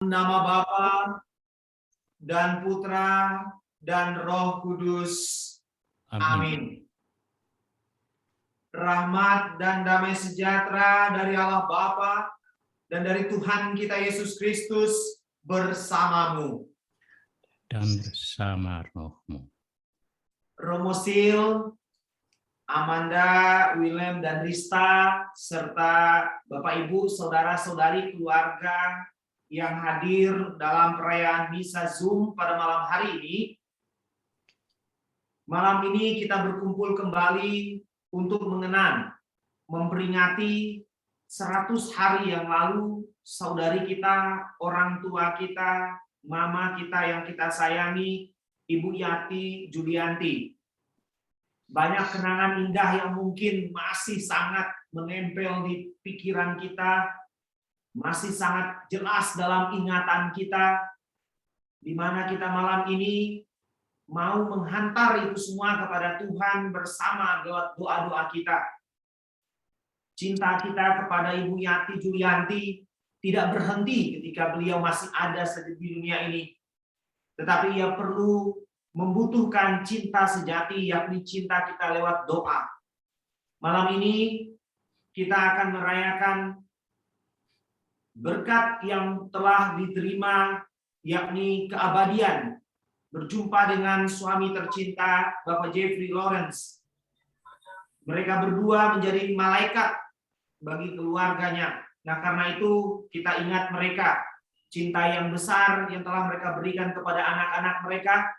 Nama Bapa dan Putra dan Roh Kudus. Amin. Rahmat dan damai sejahtera dari Allah Bapa dan dari Tuhan kita Yesus Kristus bersamamu. Dan bersama rohmu. Romosil, Amanda, Willem, dan Rista, serta Bapak Ibu, saudara-saudari keluarga yang hadir dalam perayaan Misa Zoom pada malam hari ini. Malam ini kita berkumpul kembali untuk mengenang, memperingati 100 hari yang lalu saudari kita, orang tua kita, mama kita yang kita sayangi, Ibu Yati Julianti. Banyak kenangan indah yang mungkin masih sangat menempel di pikiran kita, masih sangat jelas dalam ingatan kita, di mana kita malam ini mau menghantar itu semua kepada Tuhan bersama doa-doa kita. Cinta kita kepada Ibu Yati Julianti tidak berhenti ketika beliau masih ada di dunia ini, tetapi ia perlu membutuhkan cinta sejati, yakni cinta kita lewat doa. Malam ini kita akan merayakan berkat yang telah diterima, yakni keabadian, berjumpa dengan suami tercinta Bapak Jeffrey Lawrence. Mereka berdua menjadi malaikat bagi keluarganya. Nah, karena itu kita ingat mereka, cinta yang besar yang telah mereka berikan kepada anak-anak mereka,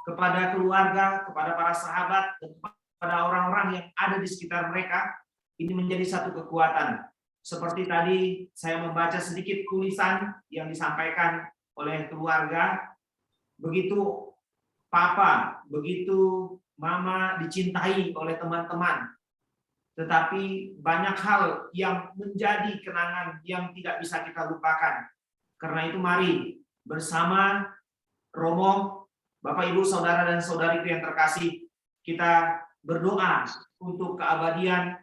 kepada keluarga, kepada para sahabat, dan kepada orang-orang yang ada di sekitar mereka. Ini menjadi satu kekuatan. Seperti tadi saya membaca sedikit tulisan yang disampaikan oleh keluarga, begitu papa, begitu mama dicintai oleh teman-teman, tetapi banyak hal yang menjadi kenangan yang tidak bisa kita lupakan. Karena itu mari bersama Romo, Bapak Ibu, saudara dan saudariku yang terkasih, kita berdoa untuk keabadian,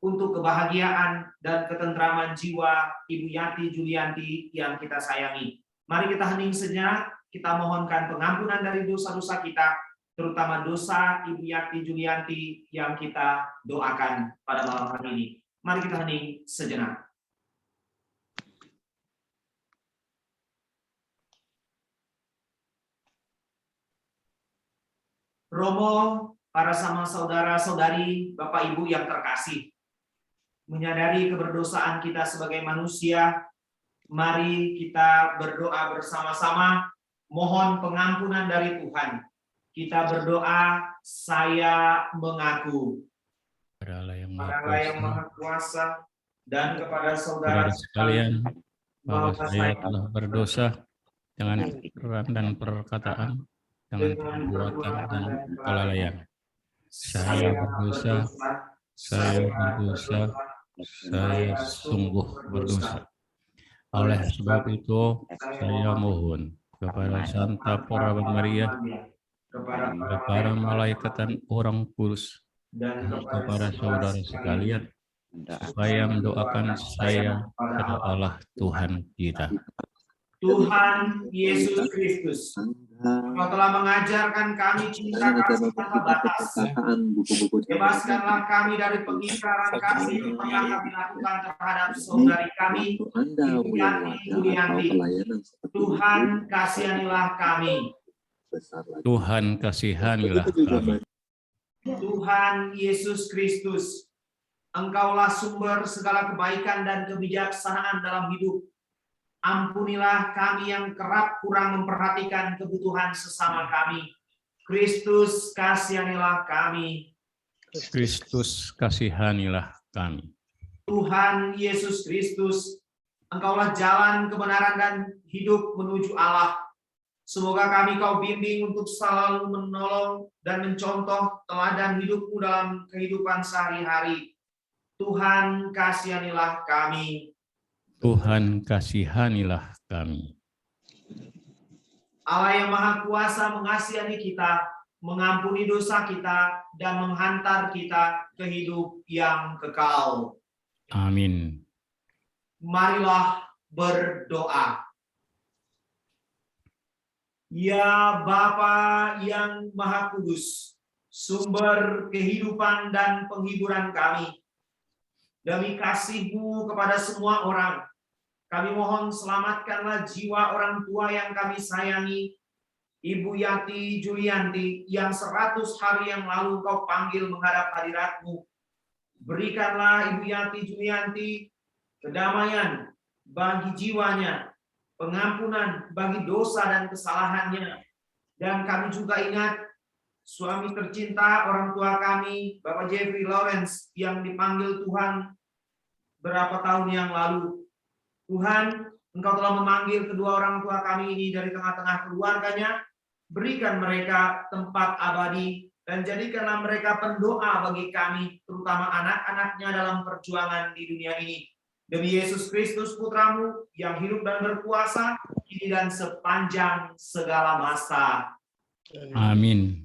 untuk kebahagiaan dan ketentraman jiwa Ibu Yati Julianti yang kita sayangi. Mari kita hening sejenak, kita mohonkan pengampunan dari dosa-dosa kita, terutama dosa Ibu Yati Julianti yang kita doakan pada malam hari ini. Mari kita hening sejenak. Romo, para sama saudara-saudari, Bapak Ibu yang terkasih, menyadari keberdosaan kita sebagai manusia, mari kita berdoa bersama-sama, mohon pengampunan dari Tuhan. Kita berdoa, saya mengaku Kepada Allah yang Maha Kuasa dan kepada saudara sekalian, bahwa saya telah berdosa dengan pikiran dan perkataan, dengan perbuatan dan kelalaian. Saya berdosa, saya sungguh berdosa. Oleh sebab itu, saya mohon kepada Santa Parabon Maria, kepada para malaikat dan orang kudus, dan kepada saudara sekalian, supaya mendoakan saya kepada Allah Tuhan kita. Tuhan Yesus Kristus, Engkau telah mengajarkan kami cinta kasih tanpa batas. Bebaskanlah kami dari pengingkaran kasih yang pernah kami lakukan terhadap saudari kami, Ibu Yati Julianti. Tuhan, kasihanilah kami. Tuhan, kasihanilah kami. Tuhan Yesus Kristus, Engkaulah sumber segala kebaikan dan kebijaksanaan dalam hidup. Ampunilah kami yang kerap kurang memperhatikan kebutuhan sesama kami. Kristus, kasihanilah kami. Kristus, kasihanilah kami. Tuhan Yesus Kristus, Engkaulah jalan kebenaran dan hidup menuju Allah. Semoga kami Kau bimbing untuk selalu menolong dan mencontoh teladan hidupmu dalam kehidupan sehari-hari. Tuhan, kasihanilah kami. Tuhan, kasihanilah kami. Allah yang Maha Kuasa mengasihani kita, mengampuni dosa kita, dan menghantar kita ke hidup yang kekal. Amin. Marilah berdoa. Ya Bapa yang Maha Kudus, sumber kehidupan dan penghiburan kami, demi kasih-Mu kepada semua orang, kami mohon selamatkanlah jiwa orang tua yang kami sayangi, Ibu Yati Julianti, yang 100 hari yang lalu Kau panggil menghadap hadirat-Mu. Berikanlah Ibu Yati Julianti kedamaian bagi jiwanya, pengampunan bagi dosa dan kesalahannya. Dan kami juga ingat suami tercinta orang tua kami, Bapak Jeffrey Lawrence, yang dipanggil Tuhan berapa tahun yang lalu. Tuhan, Engkau telah memanggil kedua orang tua kami ini dari tengah-tengah keluarganya. Berikan mereka tempat abadi dan jadikanlah mereka pendoa bagi kami, terutama anak-anaknya dalam perjuangan di dunia ini. Demi Yesus Kristus Putramu yang hidup dan berkuasa kini dan sepanjang segala masa. Amin.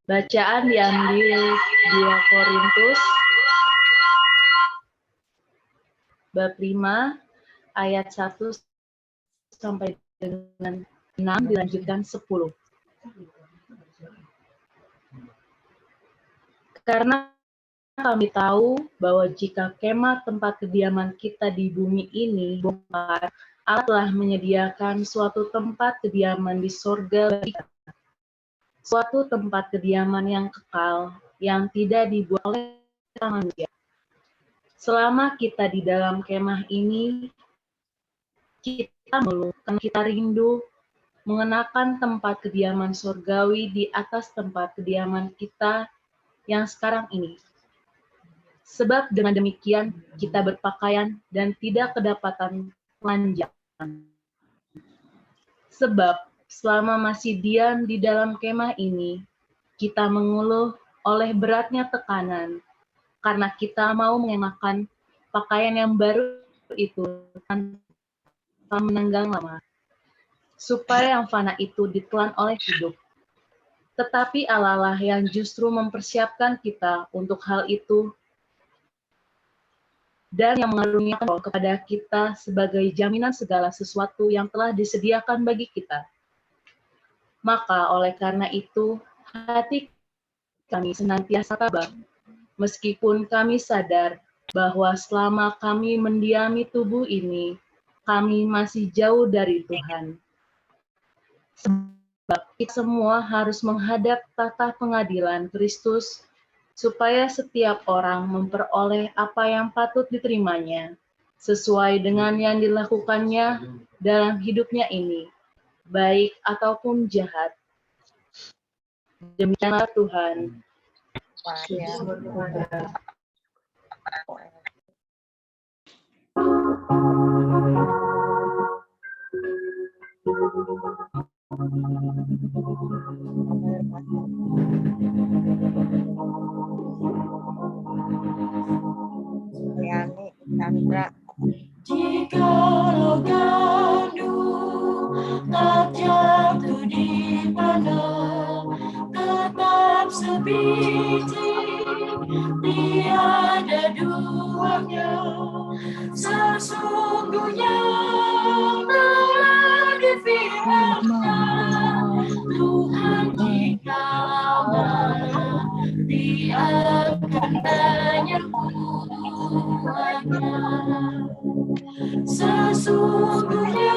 Bacaan diambil 2 Korintus bab 5 ayat 1 sampai dengan 6 dilanjutkan 10. Karena kami tahu bahwa jika kemah tempat kediaman kita di bumi ini bongkar, Allah telah menyediakan suatu tempat kediaman di sorga bagi kita. Suatu tempat kediaman yang kekal, yang tidak dibuat oleh tangan manusia. Selama kita di dalam kemah ini, kita mengeluh karena kita rindu mengenakan tempat kediaman surgawi di atas tempat kediaman kita yang sekarang ini. Sebab dengan demikian kita berpakaian dan tidak kedapatan telanjang. Sebab selama masih diam di dalam kemah ini, kita mengeluh oleh beratnya tekanan, karena kita mau mengenakan pakaian yang baru itu tanpa menenggang lama, supaya yang fana itu ditelan oleh hidup. Tetapi Allah lah yang justru mempersiapkan kita untuk hal itu, dan yang mengaruniakan Roh kepada kita sebagai jaminan segala sesuatu yang telah disediakan bagi kita. Maka oleh karena itu, hati kami senantiasa tabah, meskipun kami sadar bahwa selama kami mendiami tubuh ini, kami masih jauh dari Tuhan. Sebab kita semua harus menghadap tahta pengadilan Kristus, supaya setiap orang memperoleh apa yang patut diterimanya, sesuai dengan yang dilakukannya dalam hidupnya ini, baik ataupun jahat. Demikianlah Tuhan. Jikalau gandum tak jatuh di tanah, tetap sebiji, tiada duanya. Sesungguhnya telah difirmankan Tuhan, jikalau nanti akan banyak buahnya. Sesungguhnya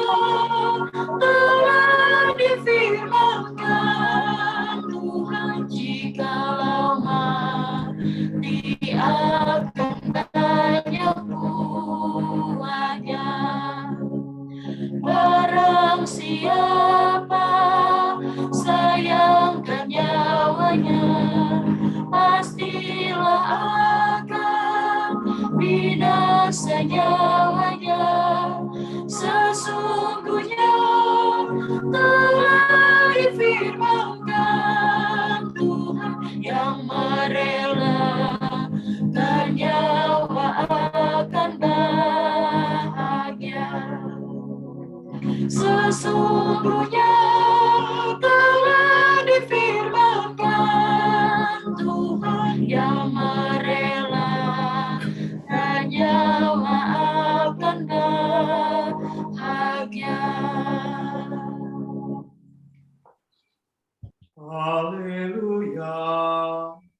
telah difirmankan Tuhan, jikalau mati akan banyak buahnya. Barang siapa sayangkan nyawanya, pastilah akan binasa nyawanya. Sesungguhnya telah difirmankan Tuhan, yang merelakan nyawa akan bahagia. Sesungguhnya telah difirmankan Tuhan, Haleluya,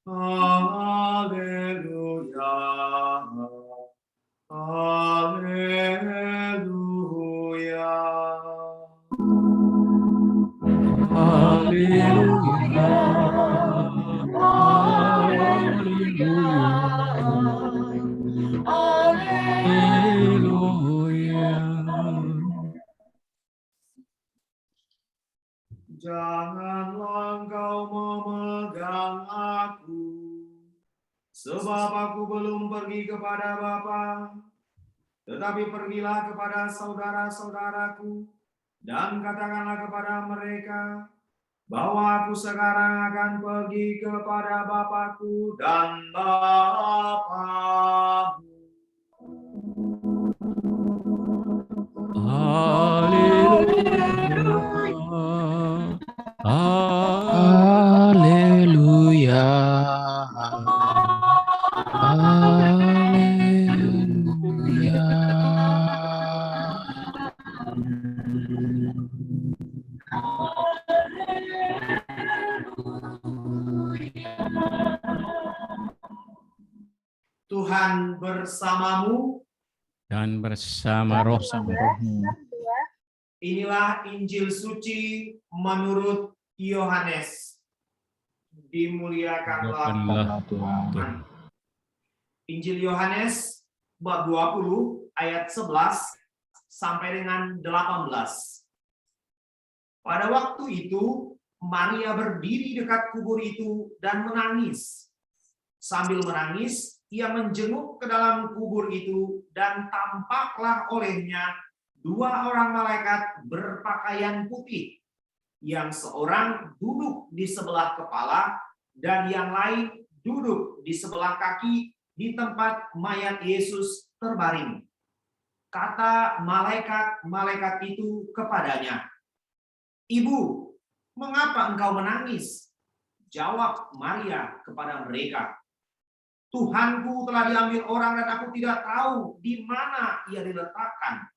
haleluya, haleluya. Janganlah engkau memegang aku, sebab aku belum pergi kepada Bapa, tetapi pergilah kepada saudara-saudaraku, dan katakanlah kepada mereka bahwa aku sekarang akan pergi kepada Bapakku dan Bapamu. Haleluya. Haleluya. Tuhan bersamamu. Dan bersama roh rohmu. Inilah Injil suci menurut Yohanes. Dimuliakanlah Tuhan. Injil Yohanes bab 20 ayat 11 sampai dengan 18. Pada waktu itu Maria berdiri dekat kubur itu dan menangis. Sambil menangis, ia menjenguk ke dalam kubur itu dan tampaklah olehnya 2 orang malaikat berpakaian putih, yang seorang duduk di sebelah kepala dan yang lain duduk di sebelah kaki di tempat mayat Yesus terbaring. Kata malaikat-malaikat itu kepadanya, "Ibu, mengapa engkau menangis?" Jawab Maria kepada mereka, "Tuhanku telah diambil orang dan aku tidak tahu di mana ia diletakkan."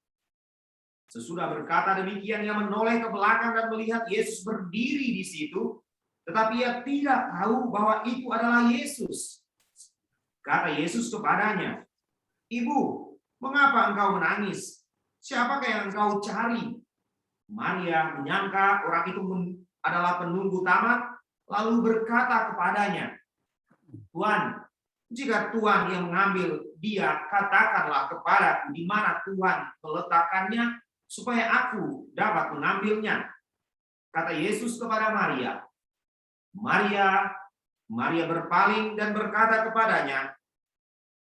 Sesudah berkata demikian, ia menoleh ke belakang dan melihat Yesus berdiri di situ, tetapi ia tidak tahu bahwa itu adalah Yesus. Kata Yesus kepadanya, "Ibu, mengapa engkau menangis? Siapakah yang engkau cari?" Maria menyangka orang itu adalah penunggu taman, lalu berkata kepadanya, "Tuhan, jika Tuhan yang mengambil dia, katakanlah kepadaku di mana Tuhan meletakkannya, supaya aku dapat mengambilnya." Kata Yesus kepada Maria. Maria berpaling dan berkata kepadanya,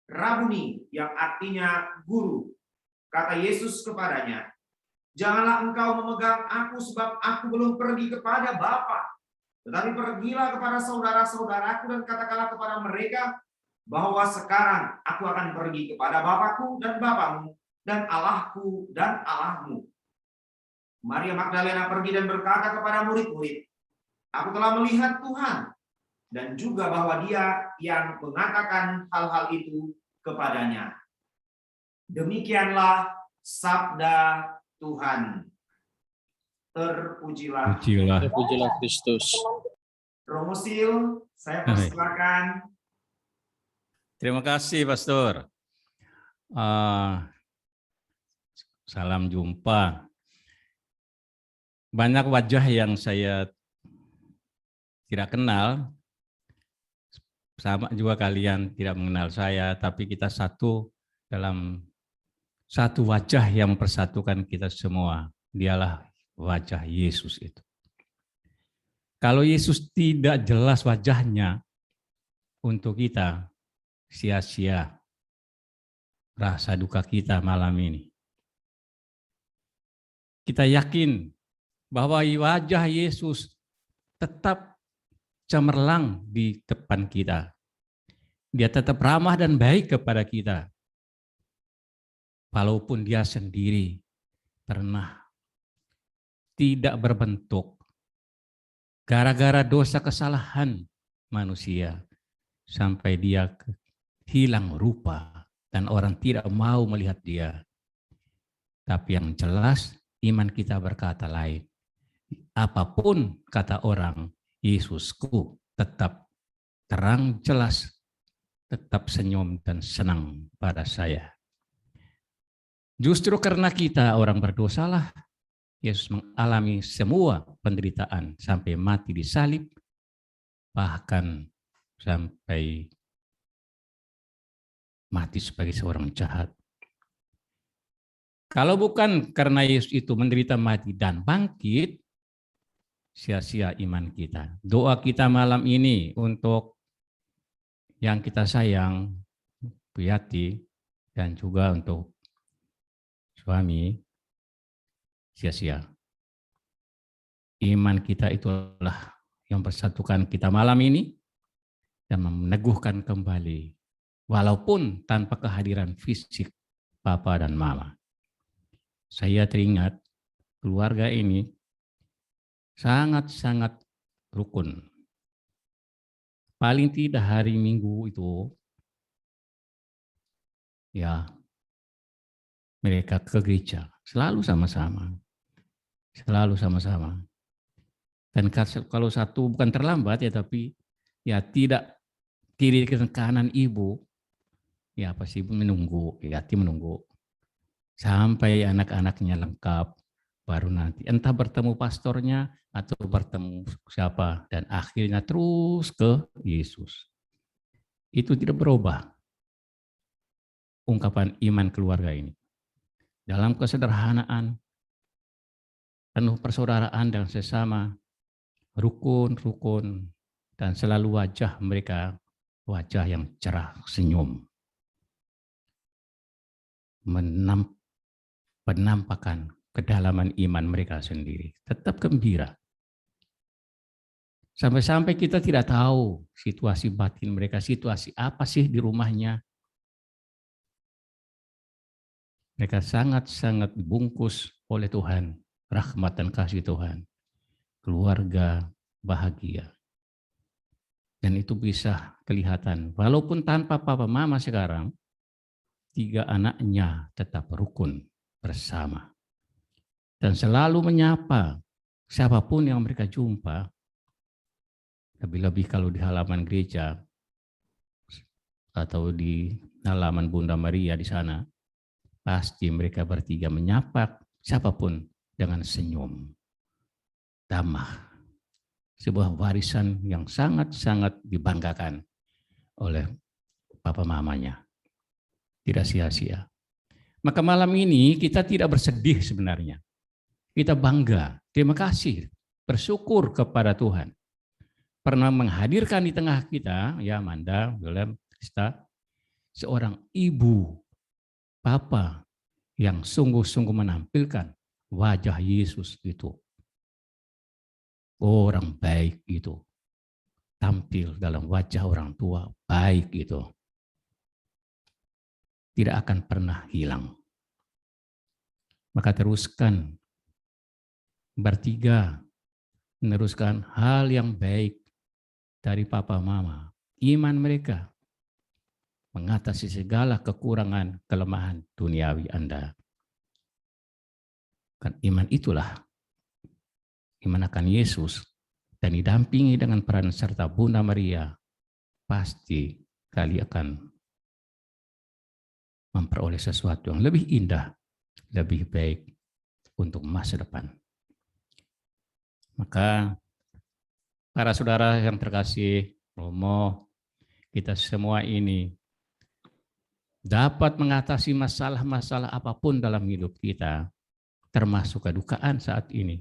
"Rabuni," yang artinya guru. Kata Yesus kepadanya, "Janganlah engkau memegang aku, sebab aku belum pergi kepada Bapa. Tetapi pergilah kepada saudara-saudaraku dan katakanlah kepada mereka bahwa sekarang aku akan pergi kepada Bapakku dan Bapamu, dan Allahku dan Allahmu." Maria Magdalena pergi dan berkata kepada murid-murid, "Aku telah melihat Tuhan," dan juga bahwa Dia yang mengatakan hal-hal itu kepadanya. Demikianlah sabda Tuhan. Terpujilah Kristus. Romosil, saya persilakan. Terima kasih, Pastor. Salam jumpa. Banyak wajah yang saya tidak kenal, sama juga kalian tidak mengenal saya, tapi kita satu dalam satu wajah yang mempersatukan kita semua. Dialah wajah Yesus itu. Kalau Yesus tidak jelas wajahnya untuk kita, sia-sia rasa duka kita malam ini. Kita yakin bahwa wajah Yesus tetap cemerlang di depan kita. Dia tetap ramah dan baik kepada kita. Walaupun dia sendiri pernah tidak berbentuk gara-gara dosa kesalahan manusia sampai dia hilang rupa dan orang tidak mau melihat dia. Tapi yang jelas iman kita berkata lain. Apapun kata orang, Yesusku tetap terang jelas, tetap senyum dan senang pada saya. Justru karena kita orang berdosalah, Yesus mengalami semua penderitaan sampai mati di salib, bahkan sampai mati sebagai seorang jahat. Kalau bukan karena Yesus itu menderita, mati, dan bangkit, sia-sia iman kita. Doa kita malam ini untuk yang kita sayang, Bu Yati, dan juga untuk suami, sia-sia. Iman kita itulah yang bersatukan kita malam ini dan meneguhkan kembali, walaupun tanpa kehadiran fisik Papa dan Mama. Saya teringat keluarga ini sangat-sangat rukun. Paling tidak hari Minggu itu, ya mereka ke gereja selalu sama-sama. Selalu sama-sama. Dan kalau satu bukan terlambat ya, tapi ya tidak kiri ke kanan ibu, ya pasti menunggu, Yati menunggu. Sampai anak-anaknya lengkap, baru nanti entah bertemu pastornya atau bertemu siapa, dan akhirnya terus ke Yesus. Itu tidak berubah ungkapan iman keluarga ini. Dalam kesederhanaan, penuh persaudaraan dan sesama, rukun-rukun, dan selalu wajah mereka wajah yang cerah, senyum. Menampakkan kedalaman iman mereka sendiri, tetap gembira. Sampai-sampai kita tidak tahu situasi batin mereka, situasi apa sih di rumahnya. Mereka sangat-sangat dibungkus oleh Tuhan, rahmat dan kasih Tuhan. Keluarga bahagia. Dan itu bisa kelihatan, walaupun tanpa papa mama sekarang, 3 anaknya tetap rukun bersama. Dan selalu menyapa siapapun yang mereka jumpa, lebih-lebih kalau di halaman gereja atau di halaman Bunda Maria di sana, pasti mereka bertiga menyapa siapapun dengan senyum, damai. Sebuah warisan yang sangat-sangat dibanggakan oleh papa mamanya. Tidak sia-sia. Maka malam ini kita tidak bersedih sebenarnya. Kita bangga, terima kasih, bersyukur kepada Tuhan. Pernah menghadirkan di tengah kita, ya Amanda, William, Krista, seorang ibu, papa yang sungguh-sungguh menampilkan wajah Yesus itu. Orang baik itu tampil dalam wajah orang tua baik itu tidak akan pernah hilang. Maka teruskan bertiga meneruskan hal yang baik dari papa mama. Iman mereka mengatasi segala kekurangan kelemahan duniawi Anda. Kan iman itulah iman akan Yesus dan didampingi dengan peran serta Bunda Maria, pasti kalian akan memperoleh sesuatu yang lebih indah, lebih baik untuk masa depan. Maka para saudara yang terkasih, Romo, kita semua ini dapat mengatasi masalah-masalah apapun dalam hidup kita, termasuk kedukaan saat ini.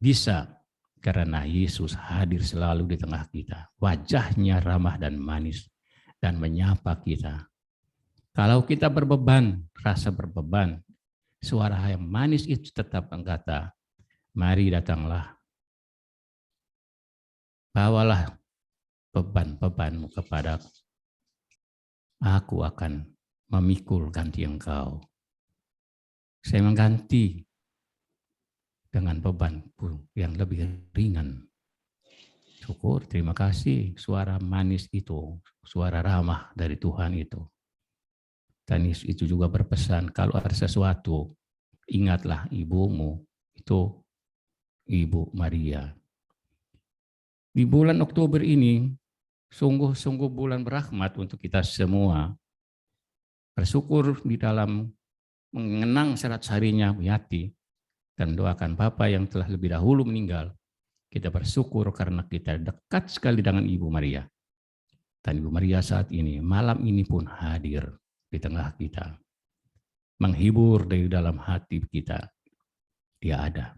Bisa karena Yesus hadir selalu di tengah kita. Wajahnya ramah dan manis dan menyapa kita. Kalau kita berbeban, rasa berbeban, suara yang manis itu tetap berkata, mari datanglah. Bawalah beban-bebanmu kepadaku. Aku akan memikul ganti engkau. Saya mengganti dengan bebanku yang lebih ringan. Syukur, terima kasih. Suara manis itu, suara ramah dari Tuhan itu. Dan itu juga berpesan, kalau ada sesuatu, ingatlah ibumu, itu Ibu Maria. Di bulan Oktober ini, sungguh-sungguh bulan berahmat untuk kita semua. Bersyukur di dalam mengenang 100 harinya Bu Yati dan doakan Bapak yang telah lebih dahulu meninggal. Kita bersyukur karena kita dekat sekali dengan Ibu Maria. Dan Ibu Maria saat ini, malam ini pun hadir di tengah kita. Menghibur dari dalam hati kita. Dia ada.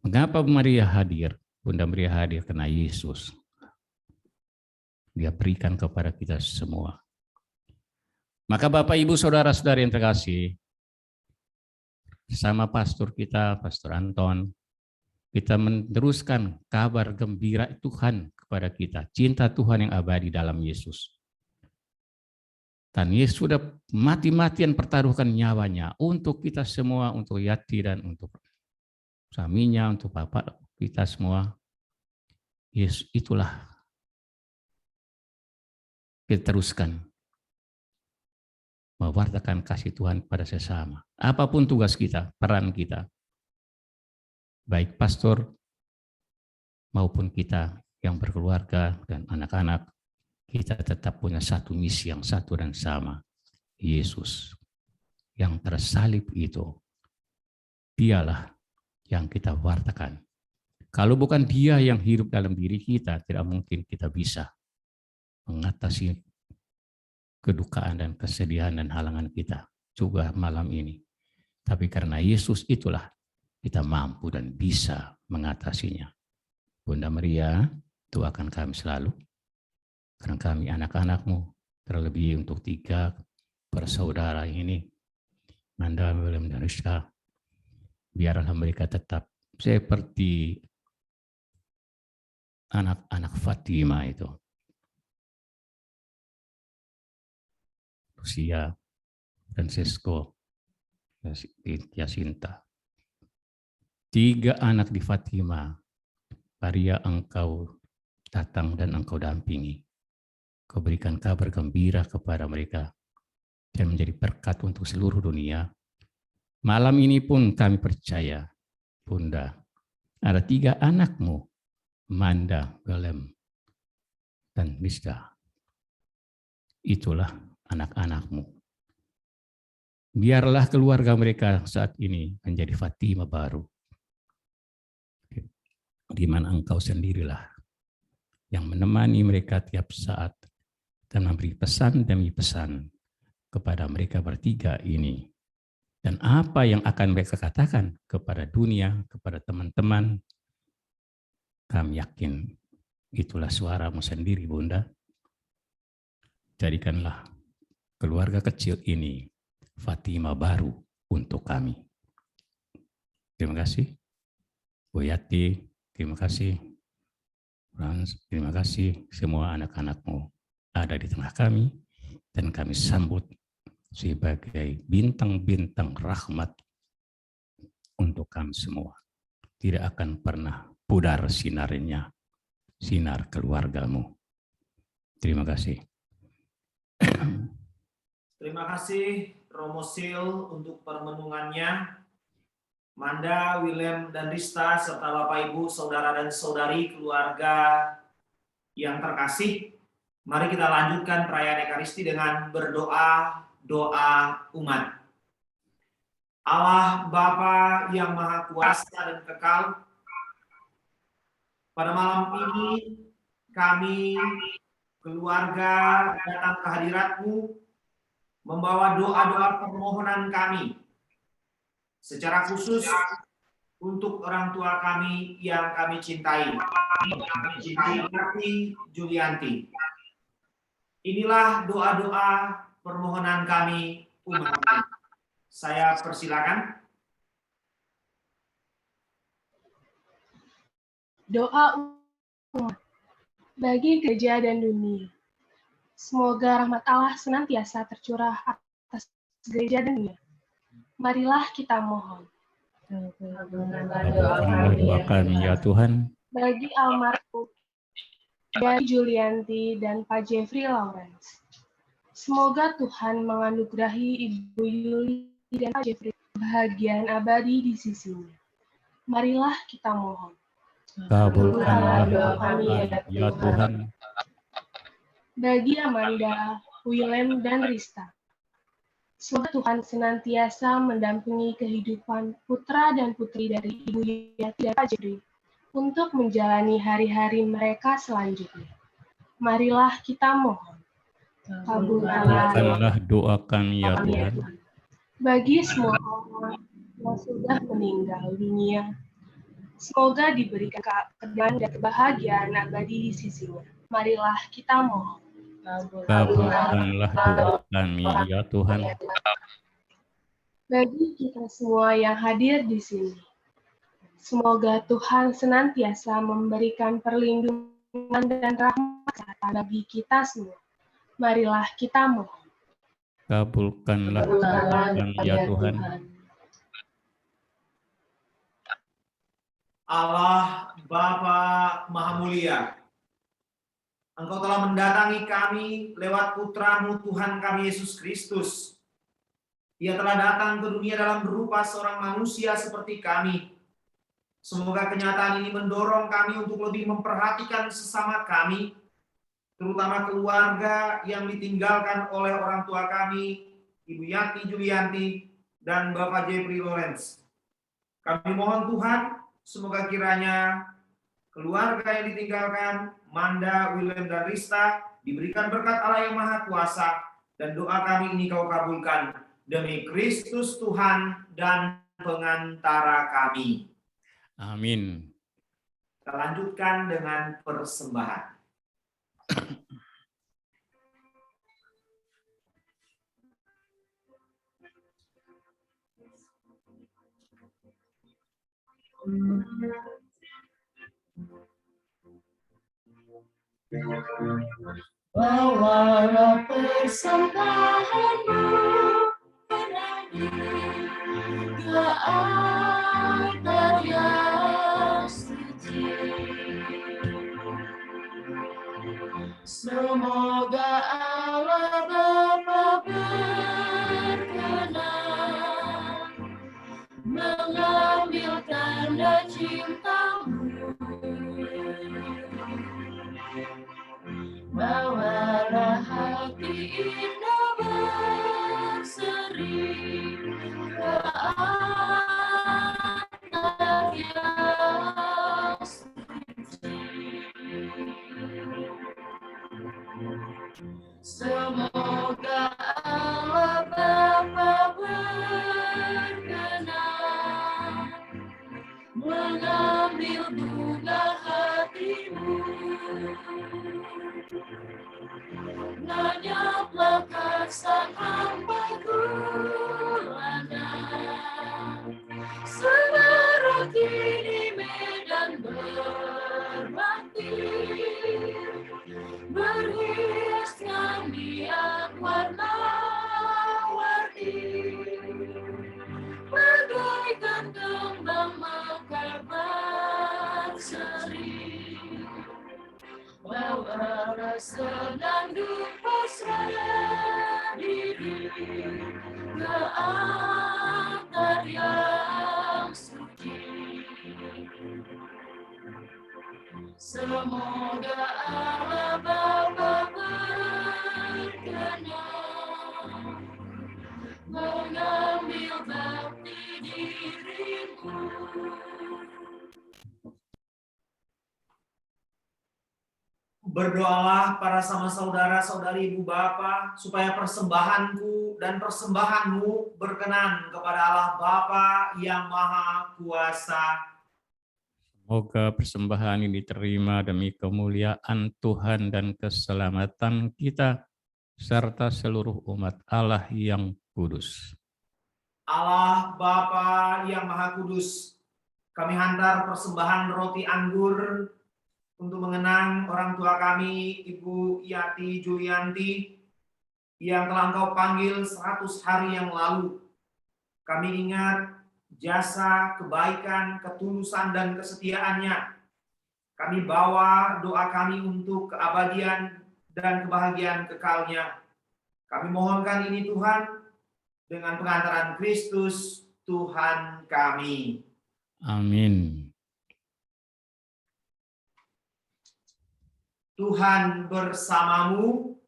Mengapa Bu Maria hadir? Bunda Maria hadir karena Yesus. Dia berikan kepada kita semua. Maka Bapak, Ibu, Saudara-saudari yang terkasih, bersama pastor kita, Pastor Anton, kita meneruskan kabar gembira Tuhan kepada kita, cinta Tuhan yang abadi dalam Yesus. Dan Yesus sudah mati-matian pertaruhkan nyawanya untuk kita semua, untuk Yati dan untuk suaminya, untuk Bapak kita semua. Yesus itulah kita teruskan mewartakan kasih Tuhan pada sesama. Apapun tugas kita, peran kita, baik pastor maupun kita yang berkeluarga dan anak-anak, kita tetap punya satu misi yang satu dan sama. Yesus yang tersalib itu, dialah yang kita wartakan. Kalau bukan dia yang hidup dalam diri kita, tidak mungkin kita bisa mengatasi kedukaan dan kesedihan dan halangan kita juga malam ini. Tapi karena Yesus itulah kita mampu dan bisa mengatasinya. Bunda Maria, doakan kami selalu. Karena kami anak-anakmu, terlebih untuk 3 bersaudara ini, Manda, William, dan Rizka, biarlah mereka tetap seperti anak-anak Fatima itu. Lucia, Francisco, Jacinta. 3 anak di Fatima, Maria, engkau datang dan engkau dampingi. Kau berikan kabar gembira kepada mereka dan menjadi berkat untuk seluruh dunia. Malam ini pun kami percaya, Bunda, ada 3 anakmu, Manda, Golem, dan Rizka. Itulah anak-anakmu. Biarlah keluarga mereka saat ini menjadi Fatima baru, di mana engkau sendirilah yang menemani mereka tiap saat dan memberi pesan demi pesan kepada mereka bertiga ini. Dan apa yang akan mereka katakan kepada dunia, kepada teman-teman, kami yakin itulah suaramu sendiri, Bunda. Jadikanlah keluarga kecil ini Fatima baru untuk kami. Terima kasih, Bu Yati, terima kasih, Frans, terima kasih semua anak-anakmu ada di tengah kami, dan kami sambut sebagai bintang-bintang rahmat untuk kami semua. Tidak akan pernah pudar sinarnya, sinar keluargamu. Terima kasih. Terima kasih Romo Sil untuk permenungannya. Manda, William, dan Rista, serta Bapak Ibu, Saudara dan Saudari, keluarga yang terkasih, mari kita lanjutkan perayaan Ekaristi dengan berdoa, doa umat. Allah Bapa yang Maha Kuasa dan Kekal, pada malam ini kami keluarga datang ke hadirat-Mu membawa doa-doa permohonan kami, secara khusus untuk orang tua kami yang kami cintai, Yati Julianti. Inilah doa-doa permohonan kami umat. Saya persilakan. Doa umat bagi gereja dan dunia. Semoga rahmat Allah senantiasa tercurah atas gereja dan dunia. Marilah kita mohon. Doa kami ya Tuhan. Bagi almarhum Yati Julianti dan Pak Jeffrey Lawrence. Semoga Tuhan menganugerahi Ibu Yuli dan Pak Jeffrey kebahagiaan abadi di sisinya. Marilah kita mohon. Kabulkanlah doa kami ya Tuhan. Bagi Amanda, Willem, dan Rista, semoga Tuhan senantiasa mendampingi kehidupan putra dan putri dari Ibu Yati dan Pak Jeffrey untuk menjalani hari-hari mereka selanjutnya. Marilah kita mohon. Kabulkanlah doa kami ya Tuhan. Bagi semua orang yang sudah meninggal dunia, semoga diberikan keadaan dan kebahagiaan abadi di sisinya. Marilah kita mohon. Kabulkanlah doa kami ya Tuhan. Bagi kita semua yang hadir di sini, semoga Tuhan senantiasa memberikan perlindungan dan rahmat bagi kita semua. Marilah kita mohon. Kabulkanlah doa kami ya Tuhan. Allah Bapa Maha Mulia, Engkau telah mendatangi kami lewat Putra-Mu Tuhan kami Yesus Kristus. Ia telah datang ke dunia dalam berupa seorang manusia seperti kami. Semoga kenyataan ini mendorong kami untuk lebih memperhatikan sesama kami, terutama keluarga yang ditinggalkan oleh orang tua kami, Ibu Yati Julianti dan Bapak Jeffrey Lawrence. Kami mohon Tuhan, semoga kiranya keluarga yang ditinggalkan, Manda, Willem, dan Rista, diberikan berkat Allah yang Maha Kuasa, dan doa kami ini Kau kabulkan, demi Kristus Tuhan dan pengantara kami. Amin. Kita lanjutkan dengan persembahan. Bawalah persembahanmu penagi ke altar yang suci. Semoga Allah Bapa berkenan mengambil tanda cinta-Mu. Bawalah hati indah berseri ke altar yang suci. Semoga Allah Bapa berkenan mengambil bunga hatimu. Lenyaplah sang hamba-Ku lana, seperti di medan berbakti, berhiaskan niat warna-warni, bagaikan kembang mekar berseri. Bawalah senandung pasrah diri ke altar yang suci. Semoga Allah Bapa berkenan mengambil bakti dirimu. Berdoalah para sama saudara-saudari ibu bapa, supaya persembahanku dan persembahanmu berkenan kepada Allah Bapa yang Maha Kuasa. Semoga persembahan ini diterima demi kemuliaan Tuhan dan keselamatan kita, serta seluruh umat Allah yang kudus. Allah Bapa yang Maha Kudus, kami hantar persembahan roti anggur untuk mengenang orang tua kami, Ibu Yati Julianti, yang telah Engkau panggil 100 hari yang lalu. Kami ingat jasa, kebaikan, ketulusan, dan kesetiaannya. Kami bawa doa kami untuk keabadian dan kebahagiaan kekalnya. Kami mohonkan ini Tuhan, dengan pengantaran Kristus, Tuhan kami. Amin. Tuhan bersamamu.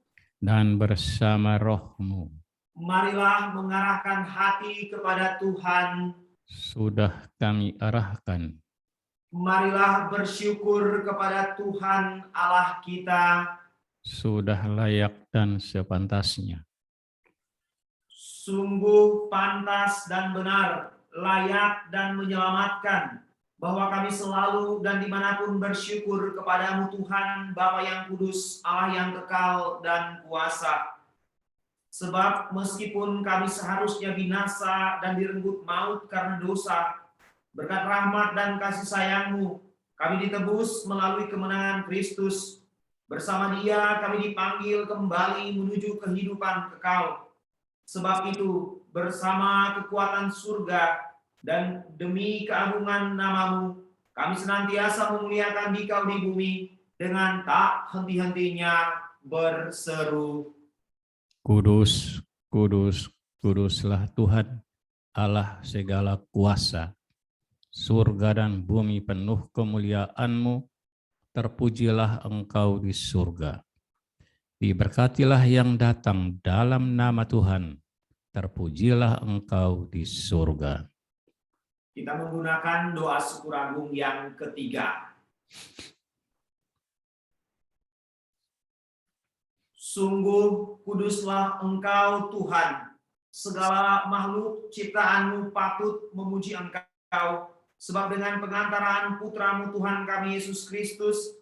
dan bersama rohmu. Marilah mengarahkan hati kepada Tuhan. Sudah kami arahkan. Marilah bersyukur kepada Tuhan Allah kita. Sudah layak dan sepantasnya. Sungguh pantas dan benar, layak dan menyelamatkan, bahwa kami selalu dan dimanapun bersyukur kepadamu Tuhan, Bapa yang kudus, Allah yang kekal dan kuasa. Sebab meskipun kami seharusnya binasa dan direnggut maut karena dosa, berkat rahmat dan kasih sayang-Mu, kami ditebus melalui kemenangan Kristus. Bersama Dia kami dipanggil kembali menuju kehidupan kekal. Sebab itu, bersama kekuatan surga dan demi keagungan nama-Mu, kami senantiasa memuliakan Dikau di bumi dengan tak henti-hentinya berseru. Kudus, kudus, kuduslah Tuhan, Allah segala kuasa. Surga dan bumi penuh kemuliaan-Mu, terpujilah Engkau di surga. Diberkatilah yang datang dalam nama Tuhan, terpujilah Engkau di surga. Kita menggunakan doa syukur agung yang ketiga. Sungguh kuduslah Engkau Tuhan, segala makhluk ciptaan-Mu patut memuji Engkau, sebab dengan pengantaraan Putra-Mu Tuhan kami Yesus Kristus,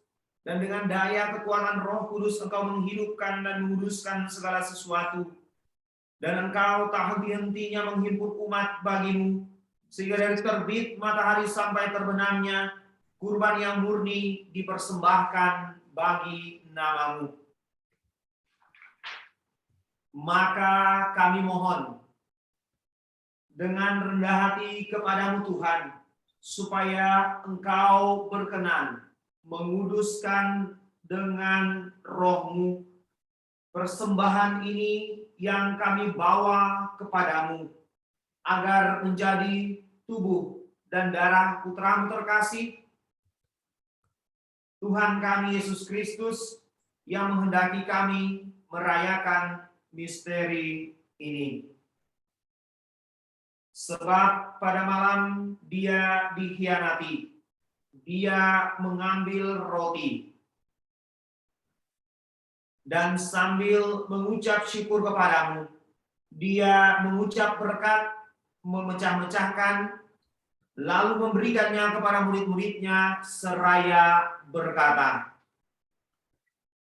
dan dengan daya kekuatan Roh Kudus Engkau menghidupkan dan menguduskan segala sesuatu. Dan Engkau tak henti-hentinya menghimpun umat bagi-Mu, sehingga dari terbit matahari sampai terbenamnya, kurban yang murni dipersembahkan bagi nama-Mu. Maka kami mohon dengan rendah hati kepadamu Tuhan, supaya Engkau berkenan menguduskan dengan Roh-Mu persembahan ini yang kami bawa kepadamu, agar menjadi tubuh dan darah Putra-Mu terkasih, Tuhan kami Yesus Kristus, yang menghendaki kami merayakan misteri ini. Sebab pada malam Dia dikhianati, Dia mengambil roti, dan sambil mengucap syukur kepadamu, Dia mengucap berkat, memecah-mecahkan, lalu memberikannya kepada murid-muridnya seraya berkata,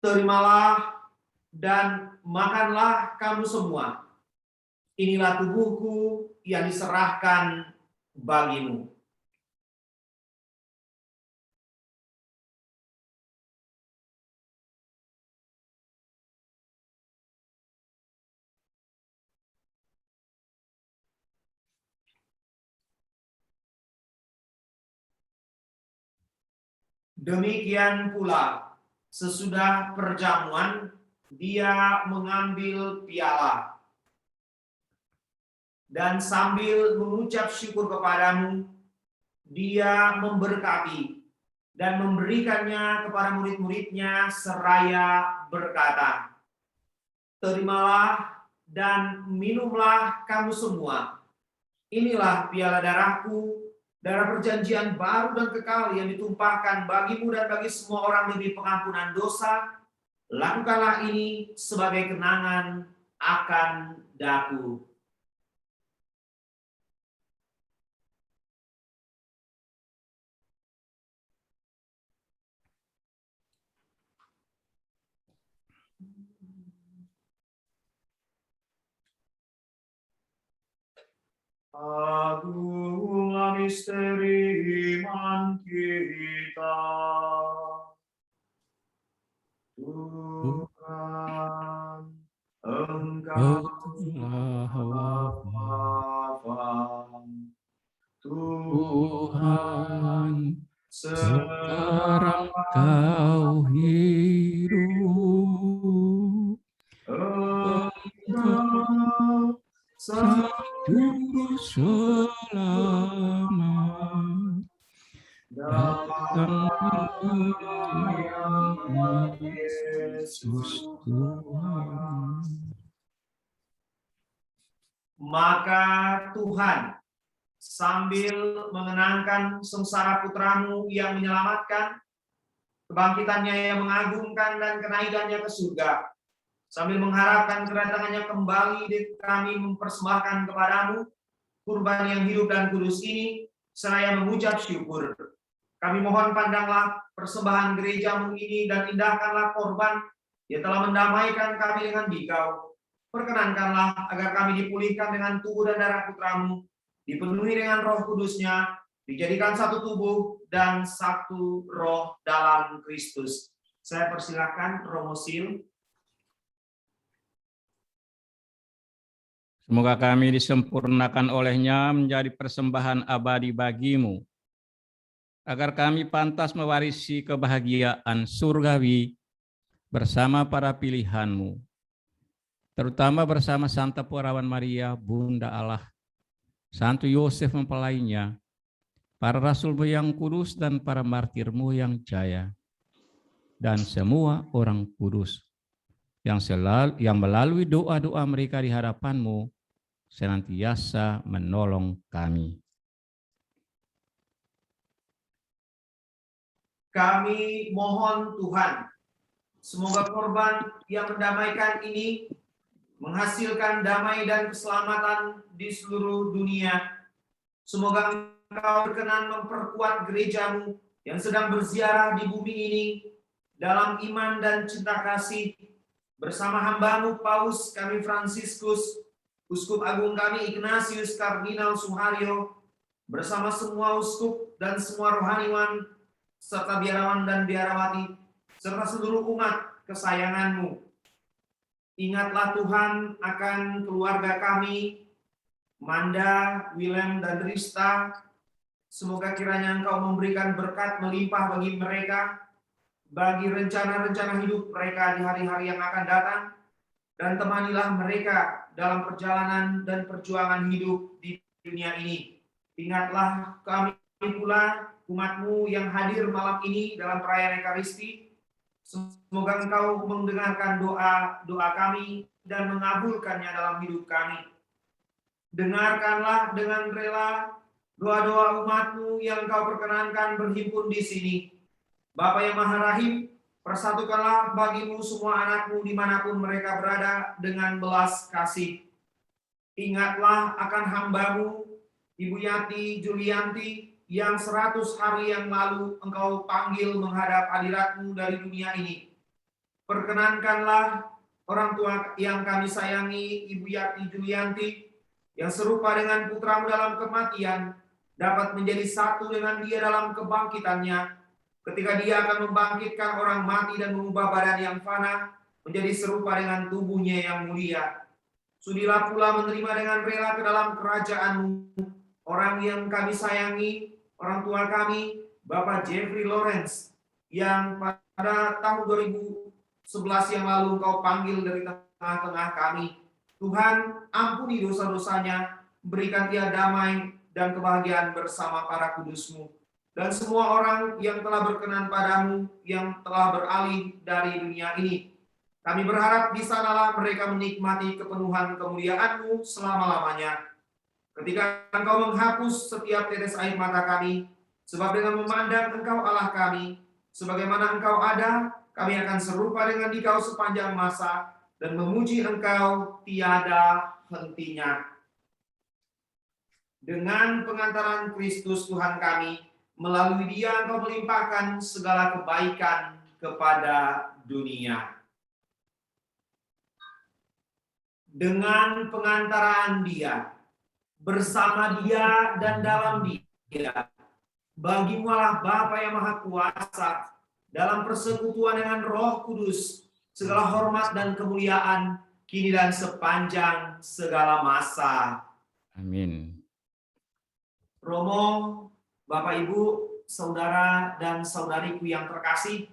"Terimalah dan makanlah kamu semua. Inilah tubuhku yang diserahkan bagimu." Demikian pula, sesudah perjamuan, Dia mengambil piala, dan sambil mengucap syukur kepadamu, Dia memberkati dan memberikannya kepada murid-muridnya seraya berkata, "Terimalah dan minumlah kamu semua. Inilah piala darahku, darah perjanjian baru dan kekal yang ditumpahkan bagimu dan bagi semua orang demi pengampunan dosa. Lakukanlah ini sebagai kenangan akan daku." Agunglah misteri iman kita. Tuhan, Engkau telah wafat. Tuhan, sekarang sekarang Kau hidup. Engkau Juru selamat, datang yang Yesus Tuhan. Maka Tuhan sambil mengenangkan sengsara putramu yang menyelamatkan, kebangkitannya yang mengagumkan dan kenaikannya ke surga, sambil mengharapkan kedatangannya kembali, kami mempersembahkan kepadamu kurban yang hidup dan kudus ini, seraya mengucap syukur. Kami mohon pandanglah persembahan gerejamu ini dan indahkanlah korban yang telah mendamaikan kami dengan Dikau. Perkenankanlah agar kami dipulihkan dengan tubuh dan darah putramu, dipenuhi dengan Roh Kudusnya, dijadikan satu tubuh dan satu roh dalam Kristus. Saya persilakan Romo Sil. Semoga kami disempurnakan olehnya menjadi persembahan abadi bagimu, agar kami pantas mewarisi kebahagiaan surgawi bersama para pilihanmu, terutama bersama Santa Perawan Maria, Bunda Allah, Santo Yosef mempelainya, para rasulmu yang kudus dan para martirmu yang jaya, dan semua orang kudus yang melalui doa-doa mereka di hadapanmu senantiasa menolong kami. Kami mohon Tuhan, semoga korban yang mendamaikan ini menghasilkan damai dan keselamatan di seluruh dunia. Semoga Engkau berkenan memperkuat gerejamu yang sedang berziarah di bumi ini dalam iman dan cinta kasih, bersama hambamu Paus kami Fransiskus, Uskup Agung kami Ignatius Kardinal Suharyo, bersama semua uskup dan semua rohaniwan, serta biarawan dan biarawati, serta seluruh umat kesayanganmu. Ingatlah Tuhan akan keluarga kami, Manda, Willem, dan Rista. Semoga kiranya Engkau memberikan berkat melimpah bagi mereka, bagi rencana-rencana hidup mereka di hari-hari yang akan datang, dan temanilah mereka dalam perjalanan dan perjuangan hidup di dunia ini. Ingatlah kami pula, umat-Mu yang hadir malam ini dalam perayaan Ekaristi. Semoga Engkau mendengarkan doa kami dan mengabulkannya dalam hidup kami. Dengarkanlah dengan rela doa-doa umat-Mu yang Engkau perkenankan berhimpun di sini. Bapa yang Maha Rahim, persatukanlah bagimu semua anak-Mu dimanapun mereka berada dengan belas kasih. Ingatlah akan hamba-Mu, Ibu Yati Julianti, yang 100 hari yang lalu Engkau panggil menghadap hadirat-Mu dari dunia ini. Perkenankanlah orang tua yang kami sayangi, Ibu Yati Julianti, yang serupa dengan putra-Mu dalam kematian, dapat menjadi satu dengan Dia dalam kebangkitannya, ketika Dia akan membangkitkan orang mati dan mengubah badan yang fana menjadi serupa dengan tubuhnya yang mulia. Sudilah pula menerima dengan rela ke dalam kerajaan-Mu orang yang kami sayangi, orang tua kami, Bapak Jeffrey Lawrence, yang pada tahun 2011 yang lalu Engkau panggil dari tengah-tengah kami. Tuhan, ampuni dosa-dosanya, berikan Dia damai dan kebahagiaan bersama para kudus-Mu. Dan semua orang yang telah berkenan padamu, yang telah beralih dari dunia ini. Kami berharap di sanalah mereka menikmati kepenuhan kemuliaan-Mu selama-lamanya. Ketika Engkau menghapus setiap tetes air mata kami, sebab dengan memandang Engkau Allah kami, sebagaimana Engkau ada, kami akan serupa dengan Dikau sepanjang masa, dan memuji Engkau tiada hentinya. Dengan pengantaran Kristus Tuhan kami, melalui Dia Engkau melimpahkan segala kebaikan kepada dunia. Dengan pengantaran Dia, bersama Dia dan dalam Dia, bagi-Mu Allah Bapa yang Maha Kuasa, dalam persekutuan dengan Roh Kudus, segala hormat dan kemuliaan kini dan sepanjang segala masa. Amin. Romo, Bapak Ibu, saudara dan saudariku yang terkasih,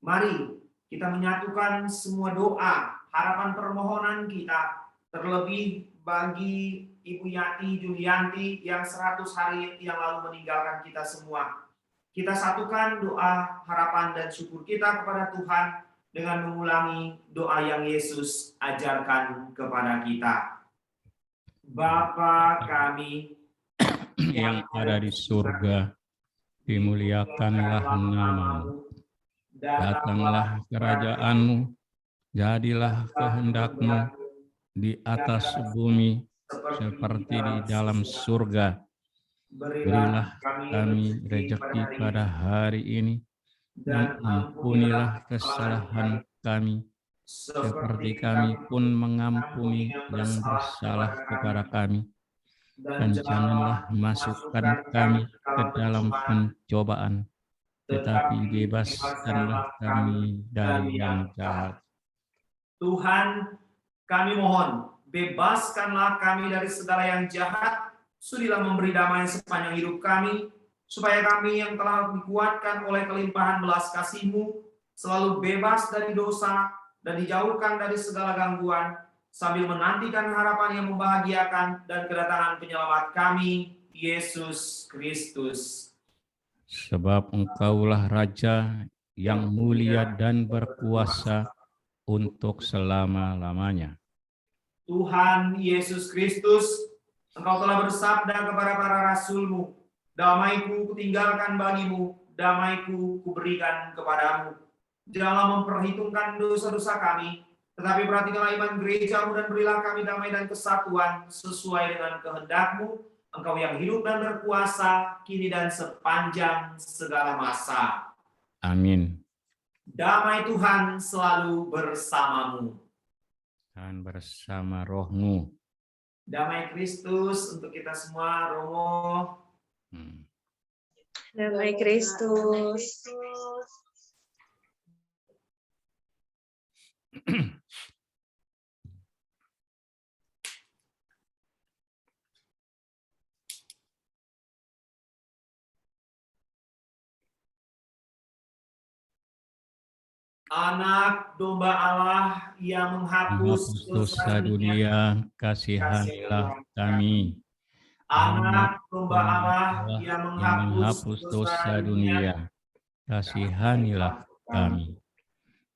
mari kita menyatukan semua doa, harapan permohonan kita, terlebih bagi Ibu Yati Julianti yang 100 hari yang lalu meninggalkan kita semua. kita satukan doa, harapan, dan syukur kita kepada Tuhan dengan mengulangi doa yang Yesus ajarkan kepada kita. Bapa kami yang ada di surga, dimuliakanlah namamu. Datanglah kerajaan-Mu, jadilah kehendak-Mu di atas bumi seperti di dalam surga. Berilah kami rezeki pada hari ini, dan ampunilah kesalahan kami, seperti kami pun mengampuni yang bersalah kepada kami. Dan janganlah masukkan kami ke dalam pencobaan, tetapi bebaskanlah kami dari yang jahat. Tuhan, kami mohon, bebaskanlah kami dari segala yang jahat, sudilah memberi damai sepanjang hidup kami, supaya kami yang telah dikuatkan oleh kelimpahan belas kasih-Mu, selalu bebas dari dosa dan dijauhkan dari segala gangguan, sambil menantikan harapan yang membahagiakan dan kedatangan penyelamat kami, Yesus Kristus. Sebab Engkaulah Raja yang mulia dan berkuasa untuk selama-lamanya. Tuhan Yesus Kristus, Engkau telah bersabda kepada para rasul-Mu, damai-Ku kutinggalkan bagimu, damai-Ku kuberikan kepadamu. Janganlah memperhitungkan dosa-dosa kami, tetapi perhatikanlah iman gereja-Mu dan berilah kami damai dan kesatuan sesuai dengan kehendak-Mu, Engkau yang hidup dan berkuasa, kini dan sepanjang segala masa. Amin. Damai Tuhan selalu bersamamu. Dan bersama roh-Mu. Damai Kristus untuk kita semua, Romo. Damai Kristus. Anak domba Allah yang menghapus dosa dunia, kasihanilah kami. Anak domba Allah yang menghapus dosa dunia, kasihanilah kami.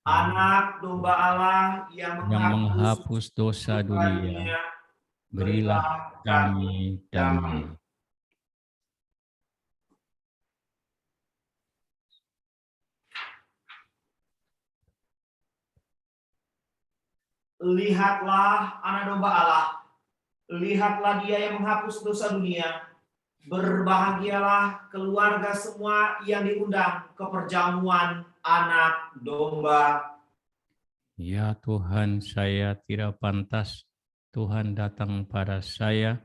Anak domba Allah yang menghapus dosa dunia, berilah kami damai. Lihatlah anak domba Allah, lihatlah Dia yang menghapus dosa dunia. Berbahagialah keluarga semua yang diundang ke perjamuan anak domba. Ya Tuhan, saya tidak pantas Tuhan datang pada saya,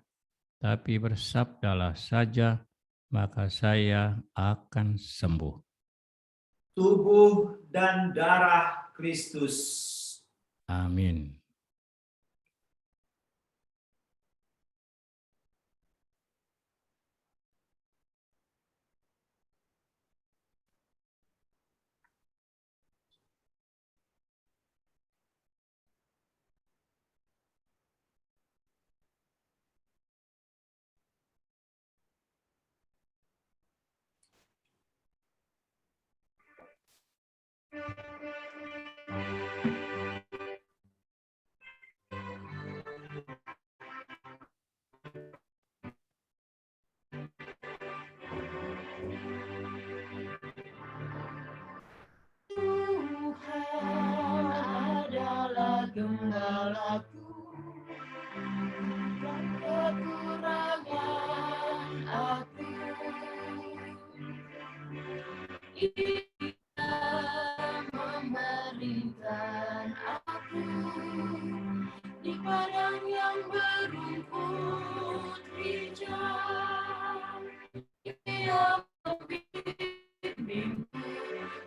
tapi bersabdalah saja, maka saya akan sembuh. Tubuh dan darah Kristus. Amin. Tuhan adalah gembalaku, dan kekurangan aku. Ia memberikan aku di padang yang berumput hijau. Ia membimbingku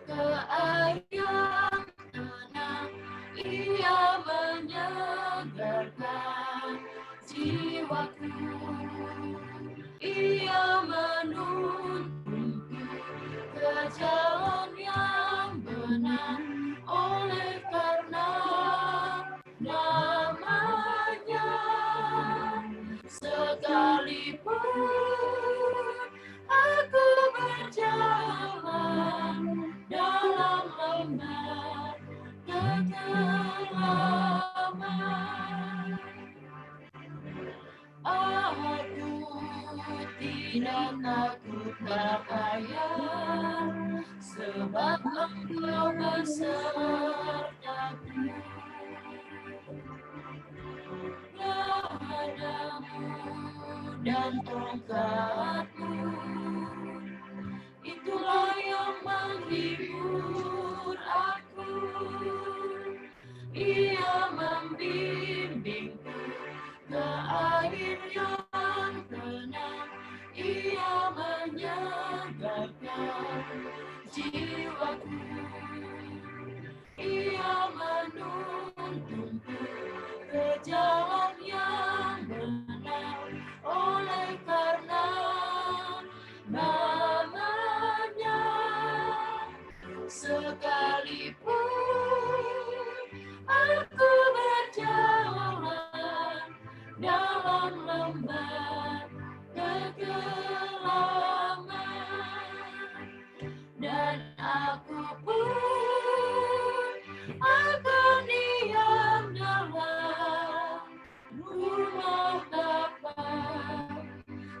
ke air yang tenang. Ia menyegarkan jiwaku. Ia menuntunku ke jalan yang benar, oleh karena namanya. Sekalipun aku berjalan sertaku. Padamu dan tongkatmu, itulah yang menghibur aku. Ia membimbingku ke air yang tenang, ia menyegarkan jiwaku. Ia menuntunku ke jalan yang benar, oleh karena namanya. Sekalipun aku berjalan dalam lembah kegelapan, dan aku pun akan diam dalam rumah Bapa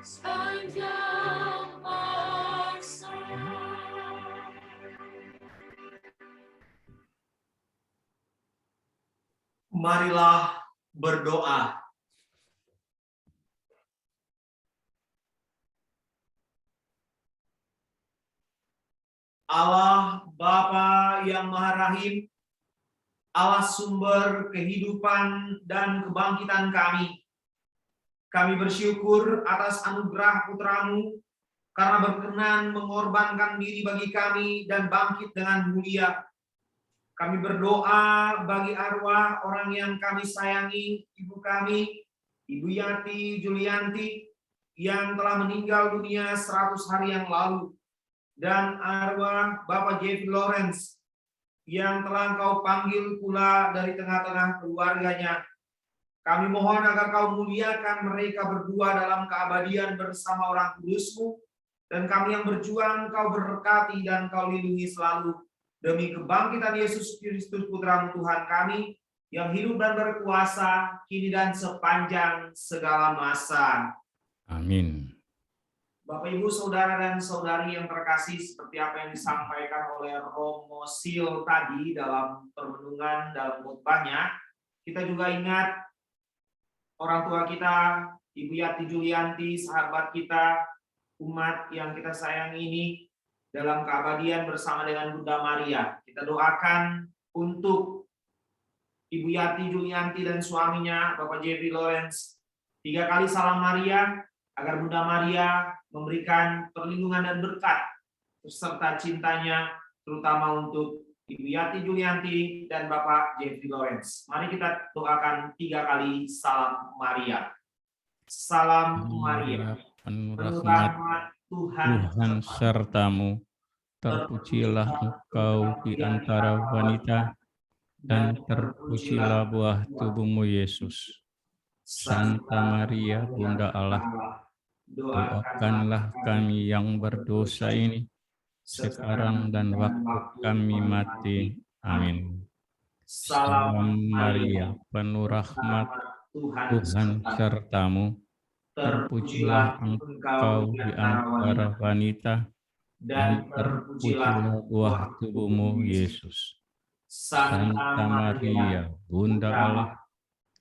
sepanjang masa. Marilah berdoa. Allah Bapa yang Maha Rahim, Allah sumber kehidupan dan kebangkitan kami. Kami bersyukur atas anugerah Putra-Mu karena berkenan mengorbankan diri bagi kami dan bangkit dengan mulia. Kami berdoa bagi arwah orang yang kami sayangi, ibu kami, Ibu Yati Julianti, yang telah meninggal dunia 100 hari yang lalu, dan arwah Bapak Jeffrey Lawrence, yang telah Engkau panggil pula dari tengah-tengah keluarganya. Kami mohon agar Kau muliakan mereka berdua dalam keabadian bersama orang kudus-Mu, dan kami yang berjuang Kau berkati dan Kau lindungi selalu. Demi kebangkitan Yesus Kristus Putra-Mu Tuhan kami, yang hidup dan berkuasa, kini dan sepanjang segala masa. Amin. Bapak, Ibu, Saudara, dan Saudari yang terkasih, seperti apa yang disampaikan oleh Romo Sil tadi dalam permenungan, dalam khotbahnya, kita juga ingat orang tua kita, Ibu Yati Julianti, sahabat kita, umat yang kita sayang ini, dalam keabadian bersama dengan Bunda Maria. Kita doakan untuk Ibu Yati Julianti dan suaminya, Bapak Jeffrey Lawrence, 3 kali salam Maria, agar Bunda Maria memberikan perlindungan dan berkat serta cintanya, terutama untuk Ibu Yati Julianti dan Bapak Jeffrey Lawrence. Mari kita doakan 3 kali salam Maria. Salam Maria, penuh rahmat Tuhan sertamu, terpujilah engkau di antara wanita, dan terpujilah buah tubuhmu Yesus. Santa Maria, Bunda Allah, doakanlah kami yang berdosa ini, sekarang dan waktu kami mati. Amin. Salam Maria, penuh rahmat Tuhan sertamu, terpujilah engkau di antara wanita, dan terpujilah buah tubuhmu Yesus. Santa Maria, Bunda Allah,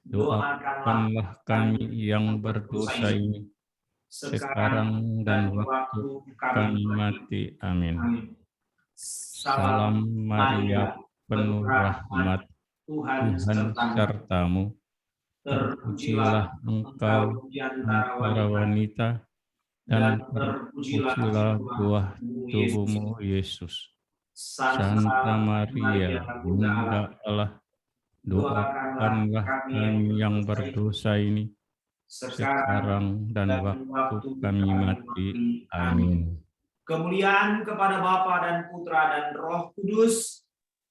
doakanlah kami yang berdosa ini, sekarang dan waktu kami mati. Amin. Salam Maria, penuh rahmat Tuhan sertamu, terpujilah engkau di antara wanita, dan terpujilah buah tubuhmu Yesus. Santa Maria, Bunda Allah, doakanlah kami yang berdosa ini, sekarang dan waktu kami mati. Amin. Kemuliaan kepada Bapa dan Putra dan Roh Kudus,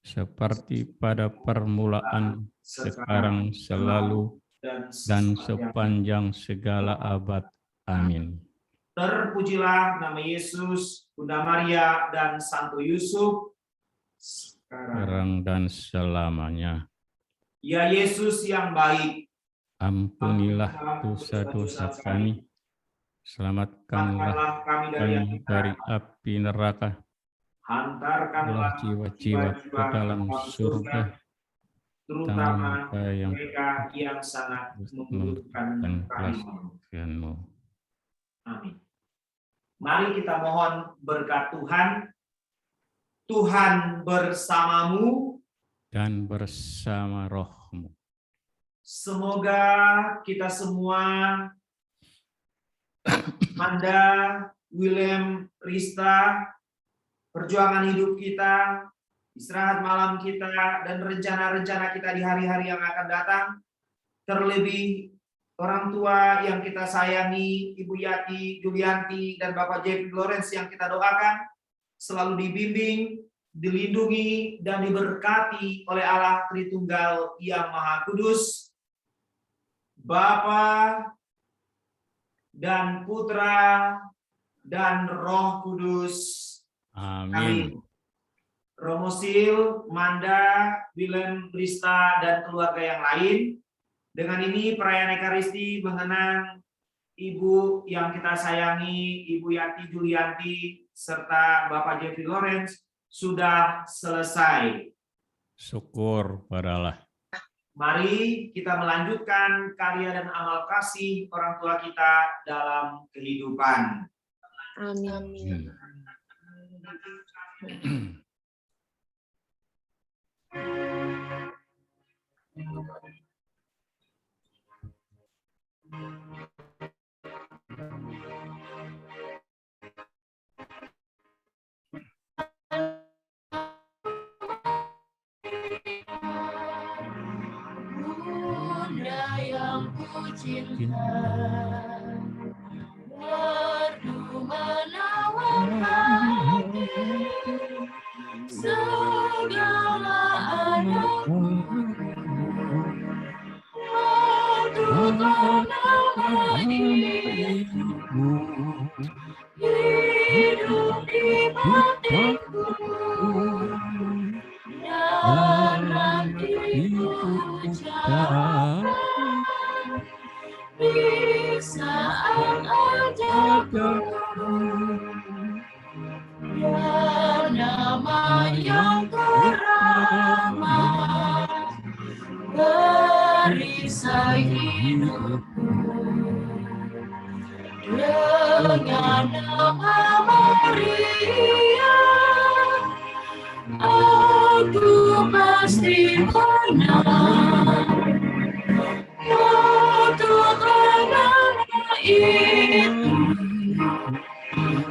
seperti pada permulaan, sekarang, selalu, dan sepanjang segala abad. Amin. Terpujilah nama Yesus, Bunda Maria, dan Santo Yusuf, sekarang dan selamanya. Ya Yesus yang baik, ampunilah dosa-dosa kami, selamatkanlah kami dari api neraka, Antarkanlah jiwa-jiwa ke dalam surga, terutama mereka yang mereka yang sangat membutuhkan kasih-Mu. Amin. Mari kita mohon berkat Tuhan. Tuhan bersamamu dan bersama roh-Mu. Semoga kita semua, Manda, William, Rista, perjuangan hidup kita, istirahat malam kita, dan rencana-rencana kita di hari-hari yang akan datang, terlebih orang tua yang kita sayangi, Ibu Yati, Julianti, dan Bapak Jeffrey Lawrence yang kita doakan, selalu dibimbing, dilindungi, dan diberkati oleh Allah Tritunggal yang Maha Kudus, Bapa dan Putra dan Roh Kudus. Amin. Romosil, Manda, Willem, Rista, dan keluarga yang lain. Dengan ini perayaan Ekaristi mengenang Ibu yang kita sayangi, Ibu Yati Julianti, serta Bapak Jeffrey Lawrence sudah selesai. Syukur pada Allah. Mari kita melanjutkan karya dan amal kasih orang tua kita dalam kehidupan. Amin. Bunda yang ku cinta, merdu menawar hati, segala anakku, merdukan nama ibu, hidup di batinku, dan nantiku ucapkan di saat ajalku, ya nama yang keramat, perisai hidupku, dengan nama Maria, aku pasti menang. Kutukan nama itu,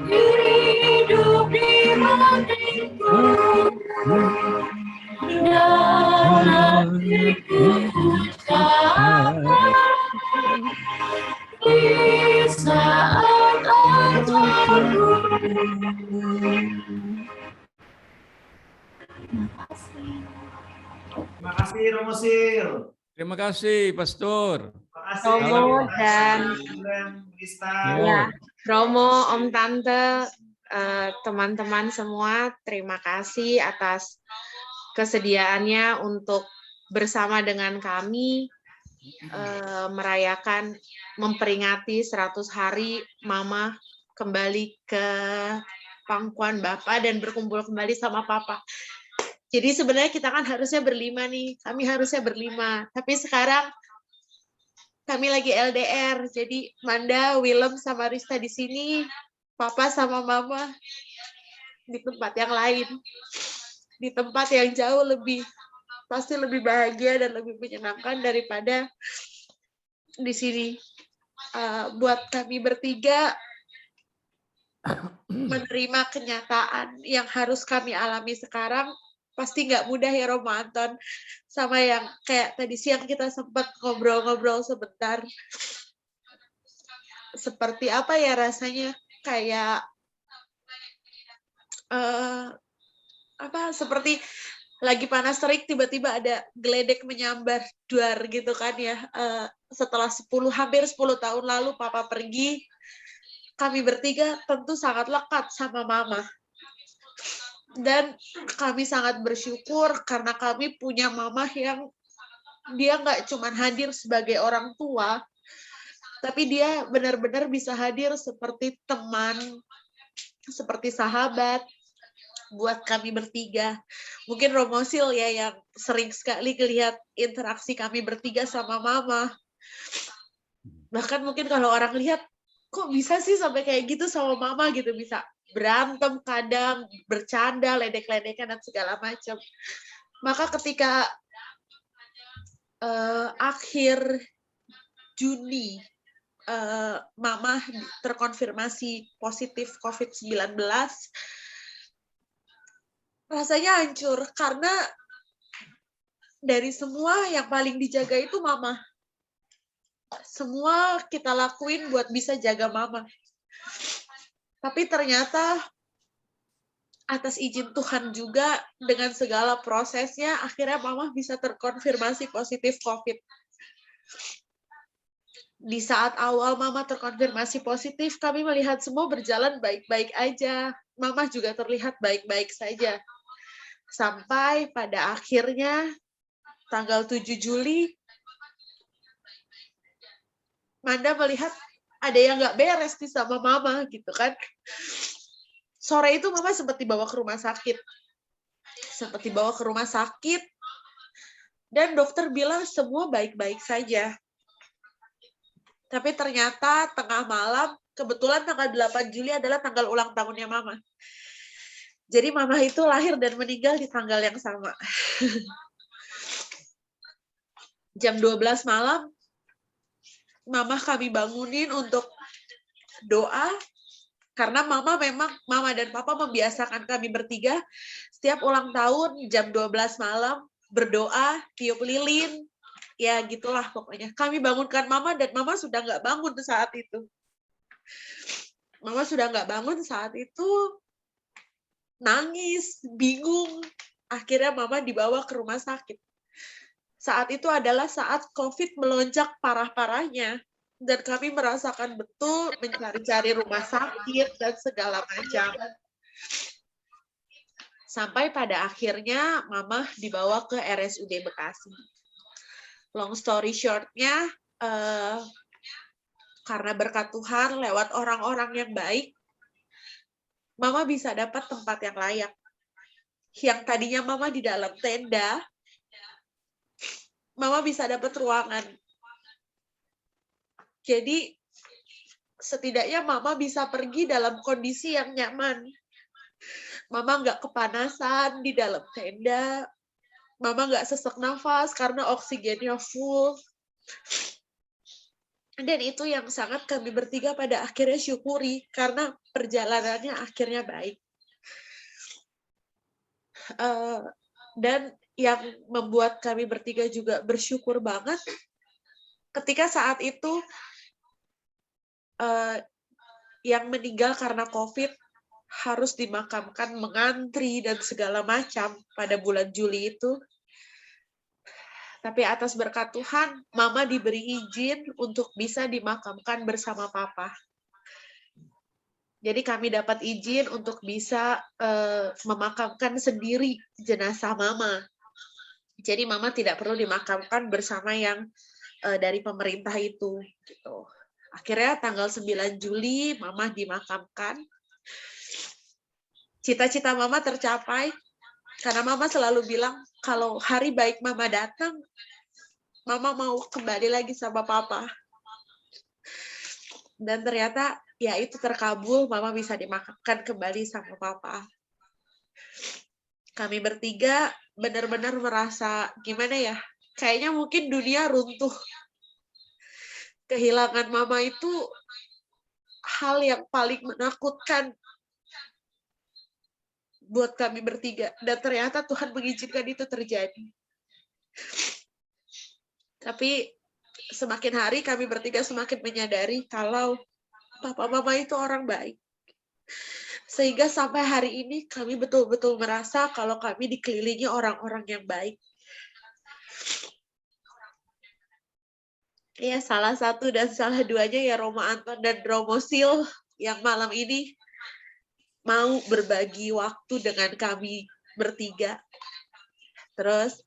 hidup di batinku, dan hatiku ucapkan di saat ajalku. Terima kasih Romosil. Terima kasih, Pastor. Terima kasih Romo dan Willem, Rista. ya, Romo, Om Tante, teman-teman semua, terima kasih atas kesediaannya untuk bersama dengan kami merayakan, memperingati 100 hari Mama kembali ke pangkuan Bapak dan berkumpul kembali sama Papa. Jadi sebenarnya kita kan harusnya berlima nih, kami harusnya berlima. Tapi sekarang kami lagi LDR, jadi Manda, Willem, sama Rista di sini, Papa sama Mama di tempat yang lain, di tempat yang jauh lebih, pasti lebih bahagia dan lebih menyenangkan daripada di sini. Buat kami bertiga, menerima kenyataan yang harus kami alami sekarang, pasti nggak mudah ya Romo Anton, sama yang kayak tadi siang kita sempat ngobrol-ngobrol sebentar. Seperti apa ya rasanya, kayak seperti lagi panas terik tiba-tiba ada geledek menyambar duar gitu kan ya. Setelah hampir 10 tahun lalu Papa pergi, kami bertiga tentu sangat lekat sama Mama. Dan kami sangat bersyukur karena kami punya Mama yang dia nggak cuma hadir sebagai orang tua, tapi dia benar-benar bisa hadir seperti teman, seperti sahabat, buat kami bertiga. Mungkin Romosil ya yang sering sekali lihat interaksi kami bertiga sama Mama. Bahkan mungkin kalau orang lihat, kok bisa sih sampai kayak gitu sama Mama gitu, bisa berantem kadang, bercanda, ledek-ledekan dan segala macam. Maka ketika akhir Juni Mama terkonfirmasi positif COVID-19, rasanya hancur karena dari semua yang paling dijaga itu Mama. Semua kita lakuin buat bisa jaga Mama. Tapi ternyata atas izin Tuhan juga dengan segala prosesnya akhirnya Mama bisa terkonfirmasi positif COVID. Di saat awal Mama terkonfirmasi positif, kami melihat semua berjalan baik-baik aja. Mama juga terlihat baik-baik saja. Sampai pada akhirnya tanggal 7 Juli, Manda melihat ada yang nggak beres nih sama Mama gitu kan. Sore itu Mama sempat dibawa ke rumah sakit. Dan dokter bilang semua baik-baik saja. Tapi ternyata tengah malam, kebetulan tanggal 8 Juli adalah tanggal ulang tahunnya Mama. Jadi Mama itu lahir dan meninggal di tanggal yang sama. Jam 12 malam, Mama kami bangunin untuk doa, karena Mama dan Papa membiasakan kami bertiga, setiap ulang tahun jam 12 malam, berdoa, tiup lilin, ya gitulah pokoknya. Kami bangunkan Mama dan Mama sudah nggak bangun saat itu. Mama sudah nggak bangun saat itu, nangis, bingung. Akhirnya Mama dibawa ke rumah sakit. Saat itu adalah saat COVID melonjak parah-parahnya. Dan kami merasakan betul mencari-cari rumah sakit dan segala macam. Sampai pada akhirnya Mama dibawa ke RSUD Bekasi. Long story short-nya, karena berkat Tuhan lewat orang-orang yang baik, Mama bisa dapat tempat yang layak. Yang tadinya Mama di dalam tenda, Mama bisa dapat ruangan. Jadi setidaknya Mama bisa pergi dalam kondisi yang nyaman. Mama nggak kepanasan di dalam tenda. Mama nggak sesak nafas karena oksigennya full. Dan itu yang sangat kami bertiga pada akhirnya syukuri karena perjalanannya akhirnya baik. Dan yang membuat kami bertiga juga bersyukur banget ketika saat itu yang meninggal karena COVID harus dimakamkan, mengantri dan segala macam pada bulan Juli itu. Tapi atas berkat Tuhan, Mama diberi izin untuk bisa dimakamkan bersama Papa. Jadi kami dapat izin untuk bisa memakamkan sendiri jenazah Mama. Jadi Mama tidak perlu dimakamkan bersama yang dari pemerintah itu. Gitu. Akhirnya tanggal 9 Juli Mama dimakamkan. Cita-cita Mama tercapai. Karena Mama selalu bilang, kalau hari baik Mama datang, Mama mau kembali lagi sama Papa. Dan ternyata, ya itu terkabul, Mama bisa dimakamkan kembali sama Papa. Kami bertiga benar-benar merasa, gimana ya, kayaknya mungkin dunia runtuh. Kehilangan Mama itu hal yang paling menakutkan buat kami bertiga. Dan ternyata Tuhan mengizinkan itu terjadi. Tapi semakin hari kami bertiga semakin menyadari kalau Papa Mama itu orang baik. Sehingga sampai hari ini kami betul-betul merasa kalau kami dikelilingi orang-orang yang baik. Ya, salah satu dan salah duanya ya Romo Anton dan Romo Sil yang malam ini mau berbagi waktu dengan kami bertiga. Terus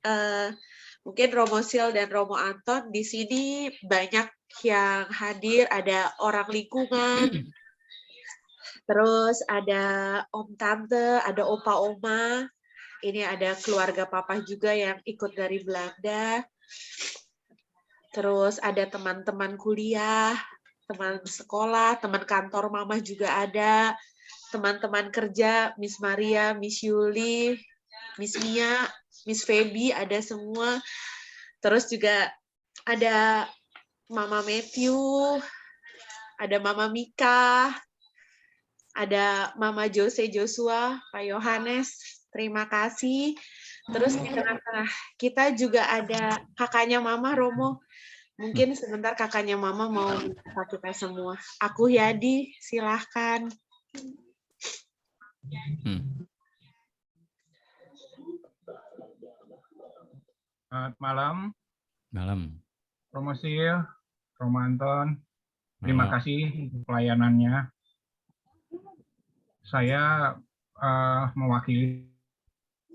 mungkin Romo Sil dan Romo Anton di sini banyak yang hadir, ada orang lingkungan, Terus ada om tante, ada opa oma. Ini ada keluarga papa juga yang ikut dari Belanda. Terus ada teman-teman kuliah, teman sekolah, teman kantor mama juga ada. Teman-teman kerja, Miss Maria, Miss Yuli, Miss Mia, Miss Feby, ada semua. Terus juga ada Mama Matthew, ada Mama Mika, ada Mama Jose Joshua, Pak Yohanes, terima kasih. Terus di tengah-tengah kita juga ada kakaknya Mama Romo. Mungkin sebentar kakaknya Mama mau menyapa kita semua. Aku Yadi, silahkan. Selamat malam, Malam. Romo Sil, Romo Anton. Terima Malam. kasih untuk pelayanannya. Saya mewakili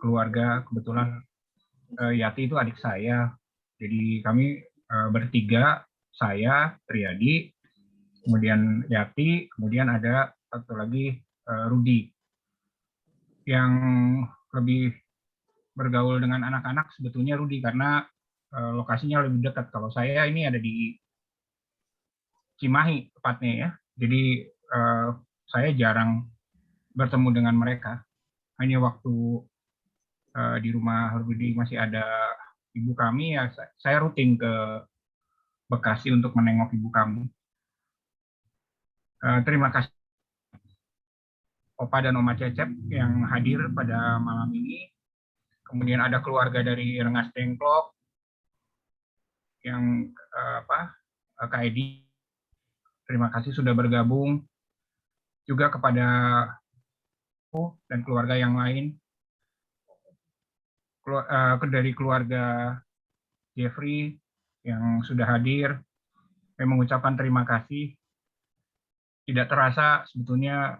keluarga, kebetulan Yati itu adik saya. Jadi kami bertiga, saya, Triadi, kemudian Yati, kemudian ada satu lagi Rudi. Yang lebih bergaul dengan anak-anak sebetulnya Rudi, karena lokasinya lebih dekat. Kalau saya ini ada di Cimahi tepatnya ya. Jadi saya jarang bertemu dengan mereka. Hanya waktu di rumah Rudi masih ada ibu kami, ya saya rutin ke Bekasi untuk menengok ibu kami. Terima kasih Opa dan Oma Cecep yang hadir pada malam ini. Kemudian ada keluarga dari Rengas Dengklok yang Kak Edi, terima kasih sudah bergabung. Juga kepada dan keluarga yang lain, dari keluarga Jeffrey yang sudah hadir, saya mengucapkan terima kasih. Tidak terasa sebetulnya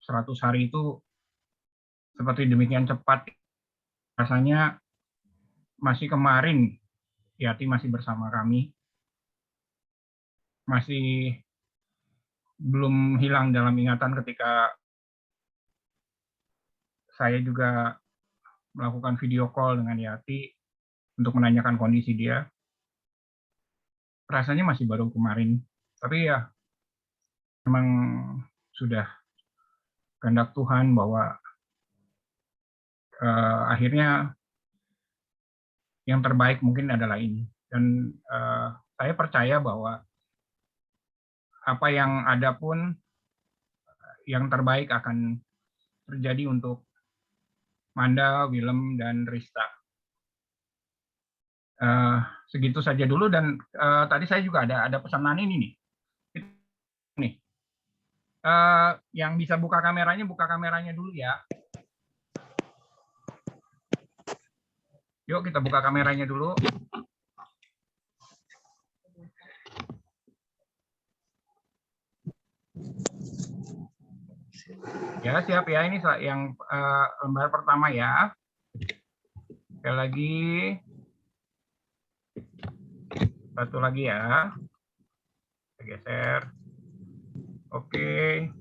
100 hari itu seperti demikian cepat. Rasanya masih kemarin Yati masih bersama kami, masih belum hilang dalam ingatan ketika saya juga melakukan video call dengan Yati untuk menanyakan kondisi dia. Rasanya masih baru kemarin, tapi ya memang sudah kehendak Tuhan bahwa akhirnya yang terbaik mungkin adalah ini. Dan saya percaya bahwa apa yang ada pun yang terbaik akan terjadi untuk Manda, Willem, dan Rista. Segitu saja dulu, dan tadi saya juga ada pesanan ini nih. Yang bisa buka kameranya dulu ya. Yuk kita buka kameranya dulu. Ya, siap ya, ini yang lembar pertama ya. Sekali lagi. Satu lagi ya. Kita geser. Oke.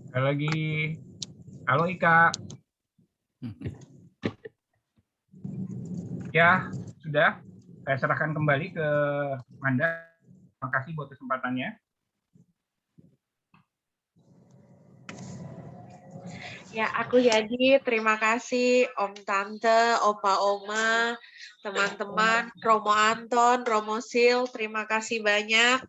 Sekali lagi. Halo Ika. Ya, sudah. Saya serahkan kembali ke Manda. Terima kasih buat kesempatannya. Ya, aku Yadi, terima kasih Om Tante, Opa Oma, teman-teman, Romo Anton, Romo Sil, terima kasih banyak.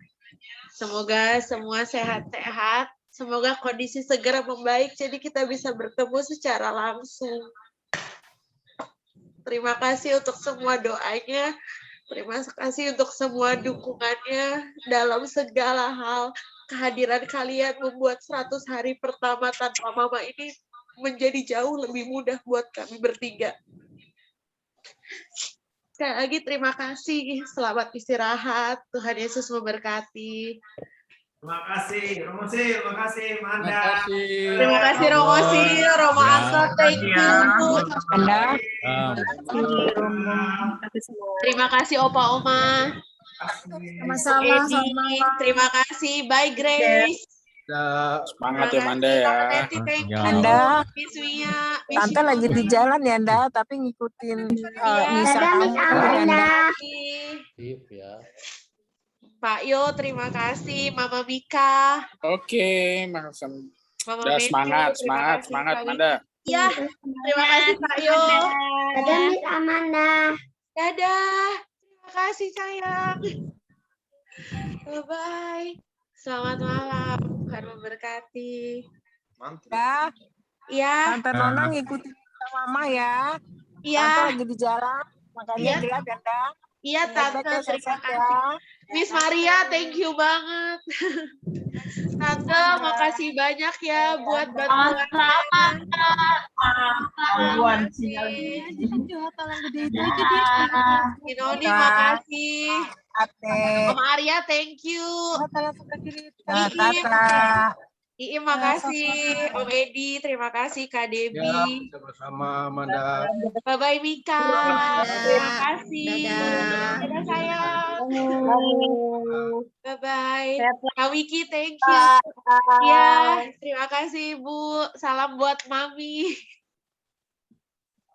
Semoga semua sehat-sehat, semoga kondisi segera membaik, jadi kita bisa bertemu secara langsung. Terima kasih untuk semua doanya, terima kasih untuk semua dukungannya dalam segala hal. Kehadiran kalian membuat 100 hari pertama tanpa Mama ini menjadi jauh lebih mudah buat kami bertiga. Sekali lagi terima kasih, selamat istirahat, Tuhan Yesus memberkati. Terima kasih, Romo Sil, terima kasih, Manda. Terima kasih Romo Sil, Romo Anton, thank you. Malam. Terima kasih Opa Oma. Sama-sama. Terima kasih. Bye Grace. Semangat ya Manda ya. Thank you. Anda, Miss Wia. Tante lagi di jalan ya, Anda, tapi ngikutin misa kamu ya, Anda. Sip ya. Pak Yo, terima kasih. Mama Mika. Oke, makasih. Mama Udah Messi, semangat, terima kasih, semangat Kak Manda. Ya, terima kasih Pak Yo. Dadah Miss Amanda. Dadah. Terima kasih sayang. Bye-bye. Selamat malam. Tuhan memberkati. Ya, Iya. Tante Nona ngikutin misa Mama ya. Iya. Tante lagi di jalan, makanya Iya. gelap ya, Anda. Iya, Tante. Baik-baik ya, Terima sehat-sehat kasih. ya. Miss Maria, thank you banget. Tante, makasih banyak ya buat bantuannya. Sinoni, makasih. Om Arya, thank you. Iim, makasih. Om Edi, terima kasih. Kak Debi. Sama-sama, Amanda. Bye-bye, Mika. Terima kasih. Dadah, sayang. Bye-bye. Kak Wiki, thank you. Ya, terima kasih, Bu. Salam buat Mami.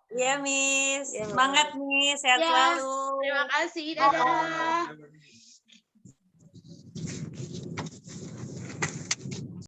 Iya, Miss. Semangat, Miss. Sehat Ya, selalu. terima kasih. Dadah.